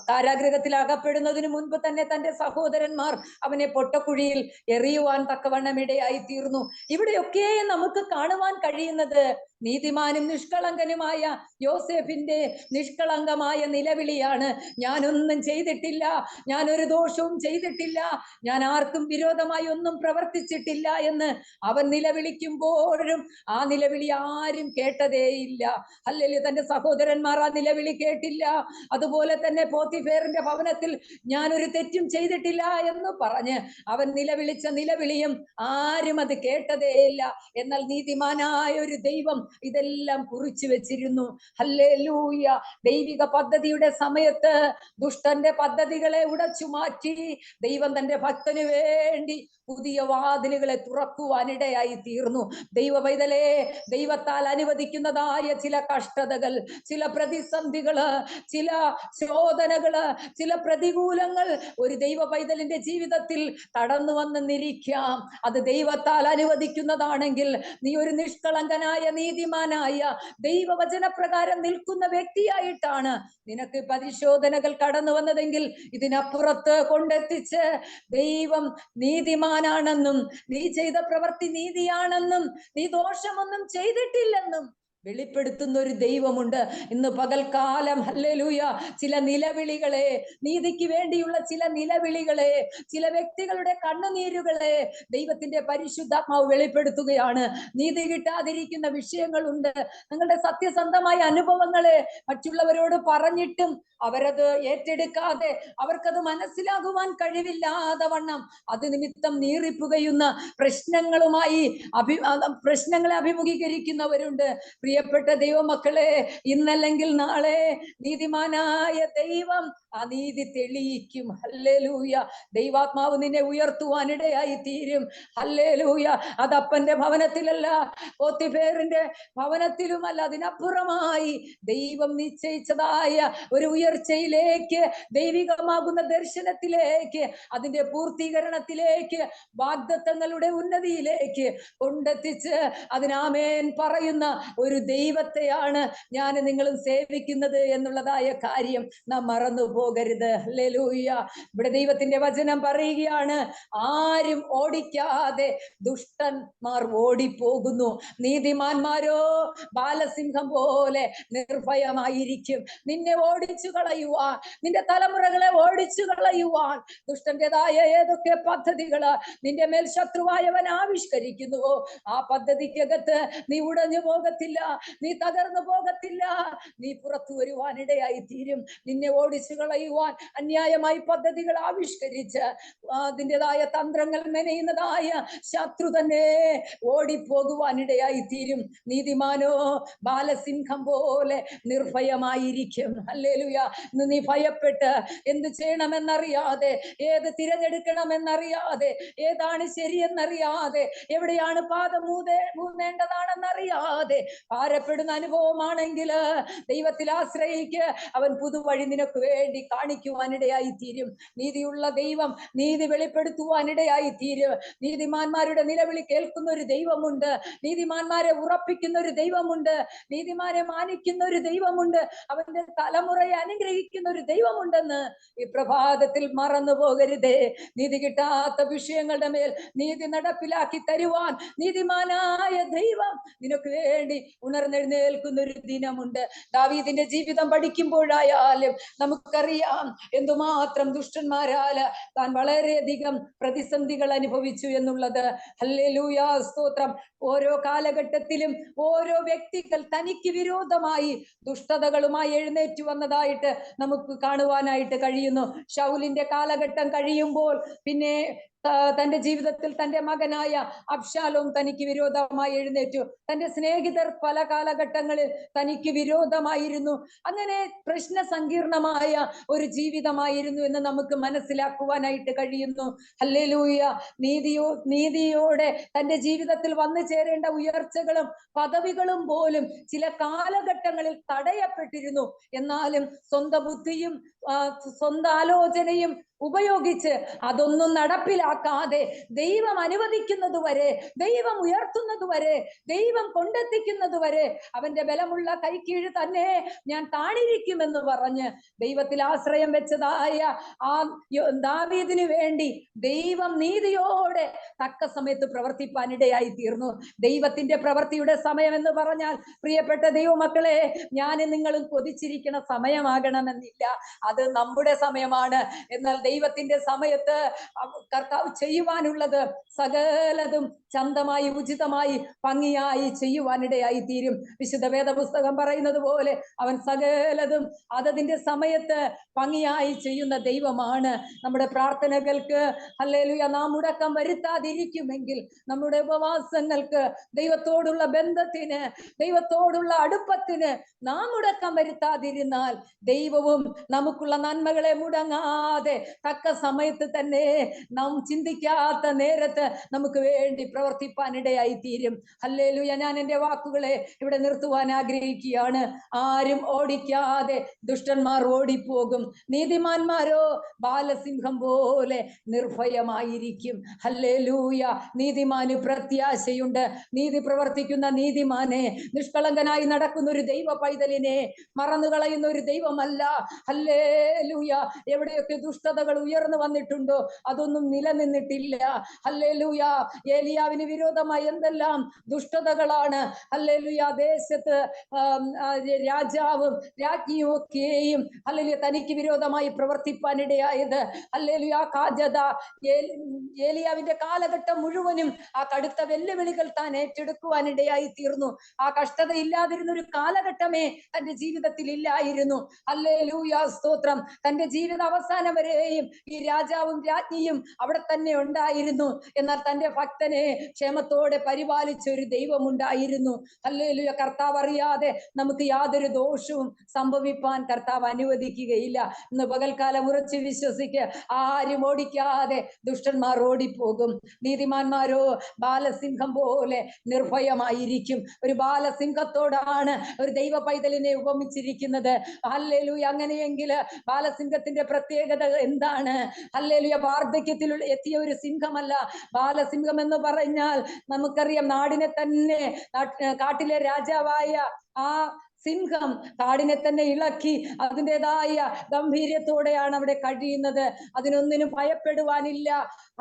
കാരാഗ്രഹത്തിൽ അകപ്പെടുന്നതിന് മുൻപ് തന്നെ തന്റെ സഹോദരന്മാർ അവനെ പൊട്ടക്കുഴിയിൽ എറിയുവാൻ തക്കവണ്ണം ഇടയായി തീർന്നു. ഇവിടെയൊക്കെ നമുക്ക് കാണുവാൻ കഴിയുന്നത് നീതിമാനും നിഷ്കളങ്കനുമായ യോസേഫിന്റെ നിഷ്കളങ്കമായ നിലവിളിയാണ്. ഞാനൊന്നും ചെയ്തിട്ടില്ല, ഞാൻ ഒരു ദോഷവും ചെയ്തിട്ടില്ല, ഞാൻ ആർക്കും വിരോധമായി ഒന്നും പ്രവർത്തിച്ചിട്ടില്ല എന്ന് അവൻ നിലവിളിക്കുമ്പോഴും ആ നിലവിളി ആരും കേട്ടതേയില്ല. ഹല്ലേലൂയ. തന്റെ സഹോദരന്മാർ ആ നിലവിളി കേട്ടില്ല. അതുപോലെ തന്നെ പോത്തിഫേറിന്റെ ഭവനത്തിൽ ഞാൻ ഒരു തെറ്റും ചെയ്തിട്ടില്ല എന്ന് പറഞ്ഞ് അവൻ നിലവിളിച്ച നിലവിളിയും ആരും അത് കേട്ടതേയില്ല. എന്നാൽ നീതിമാനായ ഒരു ദൈവം ഇതെല്ലാം കുറിച്ചു വെച്ചിരുന്നു. ഹല്ലേലൂയ. ദൈവിക പദ്ധതിയുടെ സമയത്ത് ദുഷ്ടന്റെ പദ്ധതികളെ ഉടച്ചു മാറ്റി ദൈവം തന്റെ ഭക്തന് വേണ്ടി പുതിയ വാതിലുകളെ തുറക്കുവാനിടയായി തീർന്നു. ദൈവ പൈതലേ, ദൈവത്താൽ അനുവദിക്കുന്നതായ ചില കഷ്ടതകൾ, ചില പ്രതിസന്ധികള്, ചില ശോധനകള്, ചില പ്രതികൂലങ്ങൾ ഒരു ദൈവ പൈതലിന്റെ ജീവിതത്തിൽ കടന്നു വന്നെന്നിരിക്കാം. അത് ദൈവത്താൽ അനുവദിക്കുന്നതാണെങ്കിൽ നീ ഒരു നിഷ്കളങ്കനായ നീതിമാനായ ദൈവവചനപ്രകാരം നിൽക്കുന്ന വ്യക്തിയായിട്ടാണ് നിനക്ക് പരിശോധനകൾ കടന്നു വന്നതെങ്കിൽ ഇതിനപ്പുറത്ത് കൊണ്ടെത്തിച്ച് ദൈവം നീതിമാനാണെന്നും നീ ചെയ്ത പ്രവൃത്തി നീതിയാണെന്നും നീ ദോഷമൊന്നും ചെയ്തിട്ടില്ലെന്നും വെളിപ്പെടുത്തുന്ന ഒരു ദൈവമുണ്ട്. ഇന്ന് പകൽക്കാലം ഹല്ലേലൂയ ചില നിലവിളികളെ, നീതിക്ക് വേണ്ടിയുള്ള ചില നിലവിളികളെ, ചില വ്യക്തികളുടെ കണ്ണുനീരുകളെ ദൈവത്തിന്റെ പരിശുദ്ധാത്മാവ് വെളിപ്പെടുത്തുകയാണ്. നീതി കിട്ടാതിരിക്കുന്ന വിഷയങ്ങളുണ്ട്. നിങ്ങളുടെ സത്യസന്ധമായ അനുഭവങ്ങളെ മറ്റുള്ളവരോട് പറഞ്ഞിട്ടും അവരത് ഏറ്റെടുക്കാതെ, അവർക്കത് മനസ്സിലാകുവാൻ കഴിവില്ലാതെ വണ്ണം അത് നിമിത്തം നീറിപ്പുകയുന്ന പ്രശ്നങ്ങളെ അഭിമുഖീകരിക്കുന്നവരുണ്ട്. പ്രിയപ്പെട്ട ദൈവമക്കളെ, ഇന്നല്ലെങ്കിൽ നാളെ നീതിമാനായ ദൈവം ആ നീതി തെളിയിക്കും. ഹല്ലേലൂയ. ദൈവാത്മാവ് നിന്നെ ഉയർത്തുവാനിടയായി തീരും. ഹല്ലേലൂയ. അത് അപ്പന്റെ ഭവനത്തിലല്ല, പോത്തിഫേറിന്റെ ഭവനത്തിലുമല്ല, അതിനപ്പുറമായി ദൈവം നിശ്ചയിച്ചതായ ഒരു ഉയർച്ചയിലേക്ക്, ദൈവികമാകുന്ന ദർശനത്തിലേക്ക്, അതിന്റെ പൂർത്തീകരണത്തിലേക്ക്, വാഗ്ദത്തങ്ങളുടെ ഉന്നതിയിലേക്ക് കൊണ്ടെത്തിച്ച് അതിനാമേൻ പറയുന്ന ഒരു ദൈവത്തെയാണ് ഞാൻ നിങ്ങളും സേവിക്കുന്നത് എന്നുള്ളതായ കാര്യം നാം മറന്നു പോകരുത്. ഹല്ലേലൂയ. ഇവിടെ ദൈവത്തിന്റെ വചനം പറയുകയാണ്, ആരും ഓടിക്കാതെ ദുഷ്ടന്മാർ ഓടിപ്പോകുന്നു, നീതിമാന്മാരോ ബാലസിംഹം പോലെ നിർഭയമായിരിക്കും. നിന്നെ ഓടിച്ചു കളയുവാൻ, നിന്റെ തലമുറകളെ ഓടിച്ചു കളയുവാൻ ദുഷ്ടന്റേതായ ഏതൊക്കെ പദ്ധതികള് നിന്റെ മേൽ ശത്രുവായവൻ ആവിഷ്കരിക്കുന്നുവോ, ആ പദ്ധതിക്കകത്ത് നീ ഉടഞ്ഞു പോകത്തില്ല, നീ തകർന്നു പോകത്തില്ല, നീ പുറത്തു വരുവാനിടയായി തീരും. നിന്നെ ഓടിച്ചു കളയുവാൻ അന്യായമായി പദ്ധതികൾ ആവിഷ്കരിച്ച് അതിൻ്റെതായ തന്ത്രങ്ങൾ മെനയുന്നതായ ശത്രു തന്നെ ഓടിപ്പോകുവാനിടയായി തീരും. നീതിമാനോ ബാലസിംഹം പോലെ നിർഭയമായിരിക്കും. ഹല്ലേലൂയ. ഇന്ന് നീ ഭയപ്പെട്ട് എന്ത് ചെയ്യണമെന്നറിയാതെ, ഏത് തിരഞ്ഞെടുക്കണമെന്നറിയാതെ, ഏതാണ് ശരിയെന്നറിയാതെ, എവിടെയാണ് പാദം മൂന്നേണ്ടതാണെന്നറിയാതെ ഭാരപ്പെടുന്ന അനുഭവമാണെങ്കിൽ ദൈവത്തിൽ ആശ്രയിക്ക്. അവൻ പുതുവഴി നിനക്ക് വേണ്ടി കാണിക്കുവാനിടയായി തീരും. നീതിയുള്ള ദൈവം നീതി വെളിപ്പെടുത്തുവാനിടയായി തീരും. നീതിമാന്മാരുടെ നിലവിളി കേൾക്കുന്ന ഒരു ദൈവമുണ്ട്, നീതിമാന്മാരെ ഉറപ്പിക്കുന്ന ഒരു ദൈവമുണ്ട്, നീതിമാനെ മാനിക്കുന്ന ഒരു ദൈവമുണ്ട്, അവന്റെ തലമുറയെ അനുഗ്രഹിക്കുന്ന ഒരു ദൈവമുണ്ടെന്ന് ഈ പ്രഭാതത്തിൽ മറന്നു പോകരുതേ. നീതി കിട്ടാത്ത വിഷയങ്ങളുടെ മേൽ നീതി നടപ്പിലാക്കി തരുവാൻ നീതിമാനായ ദൈവം നിനക്ക് വേണ്ടി ഉണർന്നെഴുന്നേൽക്കുന്ന ഒരു ദിനമുണ്ട്. ദാവീദിന്റെ ജീവിതം പഠിക്കുമ്പോഴായാലും നമുക്കറിയാം എന്തുമാത്രം ദുഷ്ടന്മാരാല് താൻ വളരെയധികം പ്രതിസന്ധികൾ അനുഭവിച്ചു എന്നുള്ളത്. ഹല്ലേലൂയ, സ്തോത്രം. ഓരോ കാലഘട്ടത്തിലും ഓരോ വ്യക്തികൾ തനിക്ക് വിരോധമായി ദുഷ്ടതകളുമായി എഴുന്നേറ്റ് വന്നതായിട്ട് നമുക്ക് കാണുവാനായിട്ട് കഴിയുന്നു. ശൗലിന്റെ കാലഘട്ടം കഴിയുമ്പോൾ പിന്നെ തന്റെ ജീവിതത്തിൽ തന്റെ മകനായ അബ്ശാലോം തനിക്ക് വിരോധമായി എഴുന്നേറ്റു. തന്റെ സ്നേഹിതർ പല കാലഘട്ടങ്ങളിൽ തനിക്ക് വിരോധമായിരുന്നു. അങ്ങനെ പ്രശ്ന സങ്കീർണമായ ഒരു ജീവിതമായിരുന്നു എന്ന് നമുക്ക് മനസ്സിലാക്കുവാനായിട്ട് കഴിയുന്നു. ഹല്ലേലൂയ. നീതിയോടെ തന്റെ ജീവിതത്തിൽ വന്നു ചേരേണ്ട ഉയർച്ചകളും പദവികളും പോലും ചില കാലഘട്ടങ്ങളിൽ തടയപ്പെട്ടിരുന്നു. എന്നാലും സ്വന്തം ബുദ്ധിയും സ്വന്തം ആലോചനയും ഉപയോഗിച്ച് അതൊന്നും നടപ്പിലാക്കാതെ ദൈവം അനുവദിക്കുന്നത് വരെ, ദൈവം ഉയർത്തുന്നത് വരെ, ദൈവം കൊണ്ടെത്തിക്കുന്നത് വരെ അവന്റെ ബലമുള്ള കൈക്കീഴ് തന്നെ ഞാൻ താണിരിക്കുമെന്ന് പറഞ്ഞ് ദൈവത്തിൽ ആശ്രയം വെച്ചതായ ആ ദാവീദിന് വേണ്ടി ദൈവം നീതിയോടെ തക്ക സമയത്ത് പ്രവർത്തിപ്പാനിടയായി തീർന്നു. ദൈവത്തിന്റെ പ്രവൃത്തിയുടെ സമയം എന്ന് പറഞ്ഞാൽ പ്രിയപ്പെട്ട ദൈവമക്കളെ, ഞാനും നിങ്ങളും കൊതിച്ചിരിക്കുന്ന സമയമാകണമെന്നില്ല, അത് നമ്മുടെ സമയമാണ്. എന്നാൽ ദൈവത്തിന്റെ സമയത്ത് കർത്താവ് ചെയ്യുവാനുള്ളത് സകലതും ചന്തമായി, ഉചിതമായി, ഭംഗിയായി ചെയ്യുവാനിടയായി തീരും. വിശുദ്ധ വേദപുസ്തകം പറയുന്നത് പോലെ അവൻ സകലതും അതതിന്റെ സമയത്ത് ഭംഗിയായി ചെയ്യുന്ന ദൈവമാണ്. നമ്മുടെ പ്രാർത്ഥനകൾക്ക് ഹല്ലേലൂയ നാം മുടക്കം വരുത്താതിരിക്കുമെങ്കിൽ, നമ്മുടെ ഉപവാസങ്ങൾക്ക്, ദൈവത്തോടുള്ള ബന്ധത്തിന്, ദൈവത്തോടുള്ള അടുപ്പത്തിന് നാം മുടക്കം വരുത്താതിരുന്നാൽ ദൈവവും നമുക്കുള്ള നന്മകളെ മുടങ്ങാതെ തക്ക സമയത്ത് തന്നെ നാം ചിന്തിക്കാത്ത നേരത്ത് നമുക്ക് വേണ്ടി പ്രവർത്തിപ്പാനിടയായി തീരും. ഹല്ലേലൂയ. ഞാൻ എൻ്റെ വാക്കുകളെ ഇവിടെ നിർത്തുവാൻ ആഗ്രഹിക്കുകയാണ്. ആരും ഓടിക്കാതെ ദുഷ്ടന്മാർ ഓടിപ്പോകും, നീതിമാന്മാരോ ബാലസിംഹം പോലെ നിർഭയമായിരിക്കും. ഹല്ലേലൂയ. നീതിമാന് പ്രത്യാശയുണ്ട്. നീതി പ്രവർത്തിക്കുന്ന നീതിമാനെ, നിഷ്കളങ്കനായി നടക്കുന്ന ഒരു ദൈവ പൈതലിനെ മറന്നു കളയുന്ന ഒരു ദൈവമല്ല. ഹല്ലേലൂയ. എവിടെയൊക്കെ ദുഷ്ടതകൾ ഉയർന്നു വന്നിട്ടുണ്ടോ അതൊന്നും നിലനിന്നിട്ടില്ല. ഹല്ലേലൂയ. ഏലിയാവിന് വിരോധമായി എന്തെല്ലാം ദുഷ്ടതകളാണ് ഹല്ലേലൂയ ദേശത്ത് രാജാവും രാജ്ഞിയും ഒക്കെയും ഹല്ലേലൂയ തനിക്ക് വിരോധമായി പ്രവർത്തിപ്പാനിടയായത്. ഹല്ലേലൂയ. കാജത ഏലിയാവിന്റെ കാലഘട്ടം മുഴുവനും ആ കടുത്ത വെല്ലുവിളികൾ താൻ ഏറ്റെടുക്കുവാനിടയായി തീർന്നു. ആ കഷ്ടത ഇല്ലാതിരുന്ന ഒരു കാലഘട്ടമേ തന്റെ ജീവിതത്തിൽ ഇല്ലായിരുന്നു. ഹല്ലേലൂയ, സ്തോത്രം. തന്റെ ജീവിത അവസാനം വരെയും വരെയും ഈ രാജാവും രാജ്ഞിയും അവിടെ തന്നെ ഉണ്ടായിരുന്നു. എന്നാൽ തന്റെ ഭക്തനെ ക്ഷേമത്തോടെ പരിപാലിച്ച ഒരു ദൈവമുണ്ടായിരുന്നു. ഹല്ലേലൂയ. കർത്താവ് അറിയാതെ നമുക്ക് യാതൊരു ദോഷവും സംഭവിപ്പാൻ കർത്താവ് അനുവദിക്കുകയില്ല. ഇന്ന് പകൽക്കാലം ഉറച്ചു വിശ്വസിക്കുക. ആരും ഓടിക്കാതെ ദുഷ്ടന്മാർ ഓടിപ്പോകും. നീതിമാന്മാരോ ബാലസിംഹം പോലെ നിർഭയമായിരിക്കും. ഒരു ബാലസിംഹത്തോടാണ് ഒരു ദൈവ പൈതലിനെ ഉപമിച്ചിരിക്കുന്നത്. ഹല്ലേലൂയ. അങ്ങനെയെങ്കിൽ ബാലസിംഹത്തിന്റെ പ്രത്യേകത എന്താണ്? ഹല്ലേലൂയ. വാർദ്ധക്യത്തിൽ എത്തിയ ഒരു സിംഹമല്ല ബാലസിംഹം എന്ന് പറഞ്ഞാൽ. നമുക്കറിയാം, നാടിനെ തന്നെ, കാട്ടിലെ രാജാവായ ആ സിംഹം കാടിനെ തന്നെ ഇളക്കി അതിൻ്റെതായ ഗംഭീര്യത്തോടെയാണ് അവിടെ കഴിയുന്നത്. അതിനൊന്നിനും ഭയപ്പെടുവാനില്ല.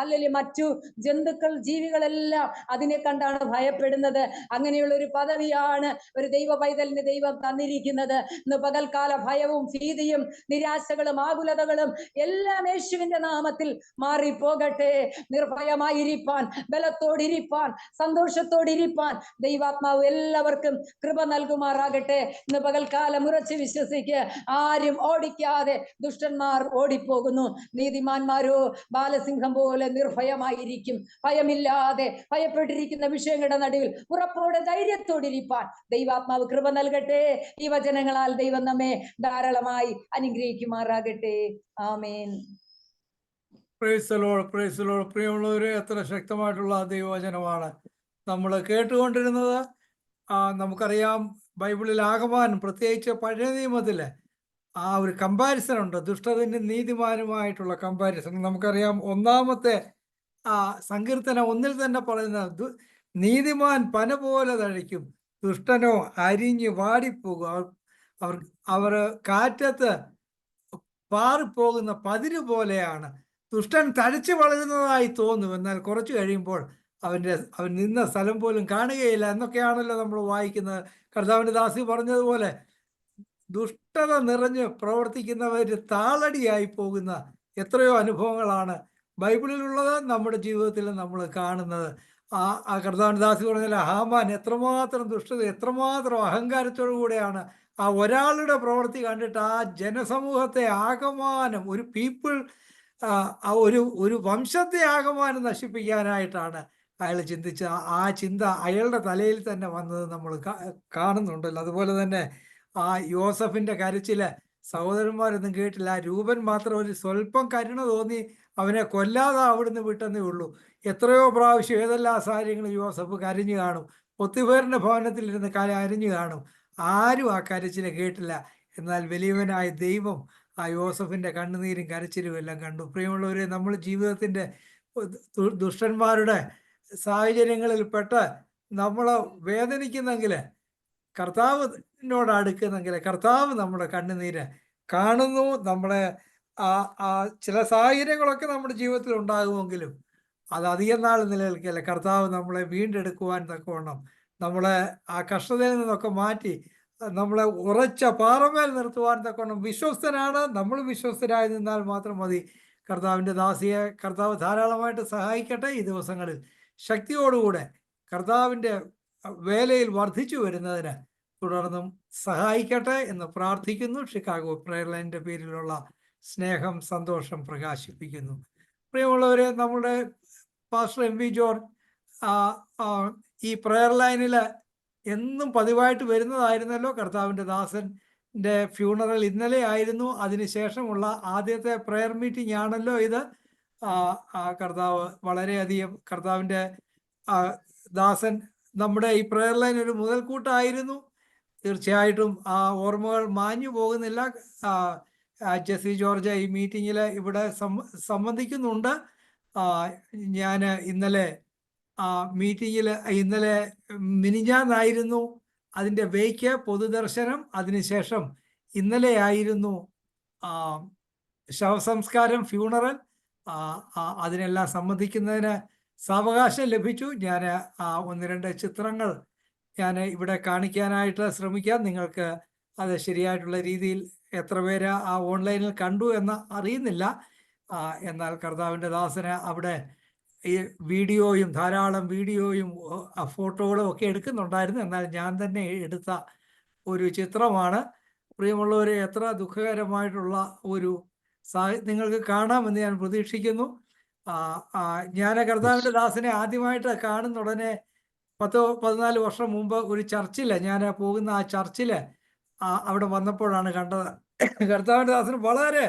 അല്ലെങ്കിൽ മറ്റു ജന്തുക്കൾ, ജീവികളെല്ലാം അതിനെ കണ്ടാണ് ഭയപ്പെടുന്നത്. അങ്ങനെയുള്ള ഒരു പദവിയാണ് ഒരു ദൈവ പൈതലിന് ദൈവം തന്നിരിക്കുന്നത്. ഇന്ന് പകൽക്കാല ഭയവും ഭീതിയും നിരാശകളും ആകുലതകളും എല്ലാം യേശുവിന്റെ നാമത്തിൽ മാറിപ്പോകട്ടെ. നിർഭയമായിരിക്കാൻ, ബലത്തോടിരിപ്പാൻ, സന്തോഷത്തോടിരിപ്പാൻ ദൈവാത്മാവ് എല്ലാവർക്കും കൃപ നൽകുമാറാകട്ടെ. ഇന്ന് പകൽക്കാലം ഉറച്ചു വിശ്വസിക്കുക. ആരും ഓടിക്കാതെ ദുഷ്ടന്മാർ ഓടിപ്പോകുന്നു. നീതിമാന്മാരോ ബാലസിംഹം പോലെ നിർഭയമായിരിക്കും. ഭയമില്ലാതെ ഭയപ്പെട്ടിരിക്കുന്ന വിഷയങ്ങളുടെ നടുവിൽ ഉറപ്പോടെ ധൈര്യത്തോടിരിപ്പാൻ ദൈവാത്മാവ് കൃപ നൽകട്ടെ. ഈ വചനങ്ങളാൽ ദൈവം നമ്മെ ധാരാളമായി അനുഗ്രഹിക്കുമാറാകട്ടെ. ആമേൻ. Praise the Lord, praise the Lord. പ്രിയമുള്ളവരെ, എത്ര ശക്തമായിട്ടുള്ള ദൈവവചനമാണ് നമ്മൾ കേട്ടുകൊണ്ടിരുന്നത്. നമുക്കറിയാം, ബൈബിളിൽ ആകമാനം, പ്രത്യേകിച്ച് പഴയ നിയമത്തില് ആ ഒരു കമ്പാരിസൺ ഉണ്ട്, ദുഷ്ടനും നീതിമാനുമായിട്ടുള്ള കമ്പാരിസൺ. നമുക്കറിയാം, ഒന്നാമത്തെ സങ്കീർത്തനം 1 തന്നെ പറയുന്നത്, നീതിമാൻ പന പോലെ തഴയ്ക്കും, ദുഷ്ടനോ അരിഞ്ഞ് വാടിപ്പോകും. അവർ കാറ്റത്ത് പാറിപ്പോകുന്ന പതിര് പോലെയാണ്. ദുഷ്ടൻ തഴച്ചു വളരുന്നതായി തോന്നും, എന്നാൽ കുറച്ചു കഴിയുമ്പോൾ അവൻ നിന്ന സ്ഥലം പോലും കാണുകയില്ല എന്നൊക്കെയാണല്ലോ നമ്മൾ വായിക്കുന്നത്. കർത്താവിൻ്റെ ദാസി പറഞ്ഞതുപോലെ ദുഷ്ടത നിറഞ്ഞ് പ്രവർത്തിക്കുന്നവർ താളടിയായി പോകുന്ന എത്രയോ അനുഭവങ്ങളാണ് ബൈബിളിലുള്ളത്, നമ്മുടെ ജീവിതത്തിൽ നമ്മൾ കാണുന്നത്. ആ കർത്താവിൻ്റെ ദാസി പറഞ്ഞാൽ ഹാമാൻ എത്രമാത്രം ദുഷ്ടത, എത്രമാത്രം അഹങ്കാരത്തോടു കൂടെയാണ് ആ ഒരാളുടെ പ്രവൃത്തി കണ്ടിട്ട് ആ ജനസമൂഹത്തെ ആകമാനം, ഒരു പീപ്പിൾ, ഒരു വംശത്തെ ആകമാനം നശിപ്പിക്കാനായിട്ടാണ് അയാൾ ചിന്തിച്ച ആ ചിന്ത അയാളുടെ തലയിൽ തന്നെ വന്നത് നമ്മൾ കാണുന്നുണ്ടല്ലോ. അതുപോലെ തന്നെ ആ യോസഫിന്റെ കരച്ചില് സഹോദരന്മാരൊന്നും കേട്ടില്ല. രൂപൻ മാത്രം ഒരു സ്വല്പം കരുണ തോന്നി അവനെ കൊല്ലാതെ അവിടുന്ന് വിട്ടെന്നേ ഉള്ളൂ. എത്രയോ പ്രാവശ്യം ഏതെല്ലാം സാഹചര്യങ്ങൾ യോസഫ് കരഞ്ഞു കാണും. പൊത്തിഫേറിന്റെ ഭവനത്തിലിരുന്ന് അരിഞ്ഞു കാണും. ആരും ആ കരച്ചില് കേട്ടില്ല. എന്നാൽ വലിയവനായ ദൈവം ആ യോസഫിന്റെ കണ്ണുനീരും കരച്ചിലും എല്ലാം കണ്ടു. പ്രിയമുള്ളവരെ, നമ്മൾ ജീവിതത്തിന്റെ ദുഷ്ടന്മാരുടെ സാഹചര്യങ്ങളിൽ പെട്ട് നമ്മൾ വേദനിക്കുന്നെങ്കിൽ, കർത്താവിനോട് അടുക്കുന്നെങ്കിൽ കർത്താവ് നമ്മുടെ കണ്ണുനീര് കാണുന്നു. നമ്മളെ ചില സാഹചര്യങ്ങളൊക്കെ നമ്മുടെ ജീവിതത്തിൽ ഉണ്ടാകുമെങ്കിലും അത് അധികം നാൾ നിലനിൽക്കില്ല. കർത്താവ് നമ്മളെ വീണ്ടെടുക്കുവാൻ തക്കവണ്ണം, നമ്മളെ ആ കഷ്ടതയിൽ നിന്നൊക്കെ മാറ്റി നമ്മളെ ഉറച്ച പാറമേൽ നിർത്തുവാൻ തക്കവണ്ണം വിശ്വസ്തനാണ്. നമ്മൾ വിശ്വസ്തരായി നിന്നാൽ മാത്രം മതി. കർത്താവിൻ്റെ ദാസിയെ കർത്താവ് ധാരാളമായിട്ട് സഹായിക്കട്ടെ. ഈ ദിവസങ്ങളിൽ ശക്തിയോടുകൂടെ കർത്താവിൻ്റെ വേലയിൽ വർദ്ധിച്ചു വരുന്നതിന് തുടർന്നും സഹായിക്കട്ടെ എന്ന് പ്രാർത്ഥിക്കുന്നു. ഷിക്കാഗോ പ്രയർ ലൈനിൻ്റെ പേരിലുള്ള സ്നേഹം, സന്തോഷം പ്രകാശിപ്പിക്കുന്നു. പ്രിയമുള്ളവരെ, നമ്മുടെ പാസ്റ്റർ MV ജോർജ് ഈ പ്രയർ ലൈനിൽ എന്നും പതിവായിട്ട് വരുന്നതായിരുന്നല്ലോ. കർത്താവിൻ്റെ ദാസൻ്റെ ഫ്യൂണറൽ ഇന്നലെ ആയിരുന്നു. അതിനുശേഷമുള്ള ആദ്യത്തെ പ്രയർ മീറ്റിംഗ് ആണല്ലോ ഇത്. കർത്താവ് വളരെയധികം, കർത്താവിൻ്റെ ദാസൻ നമ്മുടെ ഈ പ്രയർ ലൈൻ ഒരു മുതൽക്കൂട്ടായിരുന്നു. തീർച്ചയായിട്ടും ആ ഓർമ്മകൾ മാഞ്ഞു പോകുന്നില്ല. ജെസി ജോർജ് ഈ മീറ്റിങ്ങിൽ ഇവിടെ സംബന്ധിക്കുന്നുണ്ട്. ഞാൻ ഇന്നലെ മീറ്റിങ്ങിൽ, ഇന്നലെ മിനിഞ്ഞാന്നായിരുന്നു അതിൻ്റെ വേയ്ക്ക് പൊതുദർശനം. അതിനുശേഷം ഇന്നലെ ആയിരുന്നു ശവസംസ്കാരം, ഫ്യൂണറൽ. അതിനെല്ലാം സംബന്ധിക്കുന്നതിന് സാവകാശം ലഭിച്ചു. ഞാൻ 1-2 ചിത്രങ്ങൾ ഞാൻ ഇവിടെ കാണിക്കാനായിട്ട് ശ്രമിക്കാം. നിങ്ങൾക്ക് അത് ശരിയായിട്ടുള്ള രീതിയിൽ എത്ര പേര് ആ ഓൺലൈനിൽ കണ്ടു എന്ന് അറിയുന്നില്ല. എന്നാൽ കർത്താവിൻ്റെ ദാസന് അവിടെ ഈ വീഡിയോയും, ധാരാളം വീഡിയോയും ഫോട്ടോകളും ഒക്കെ എടുക്കുന്നുണ്ടായിരുന്നു. എന്നാൽ ഞാൻ തന്നെ എടുത്ത ഒരു ചിത്രമാണ്. പ്രിയമുള്ളവരെ, എത്ര ദുഃഖകരമായിട്ടുള്ള ഒരു നിങ്ങൾക്ക് കാണാമെന്ന് ഞാൻ പ്രതീക്ഷിക്കുന്നു. ഞാൻ കർത്താവിൻ്റെ ദാസനെ ആദ്യമായിട്ട് കാണുന്ന ഉടനെ 14 വർഷം മുമ്പ് ഒരു ചർച്ചില് ഞാൻ പോകുന്ന ആ ചർച്ചില് അവിടെ വന്നപ്പോഴാണ് കണ്ടത്. കർത്താവിൻ്റെ ദാസന് വളരെ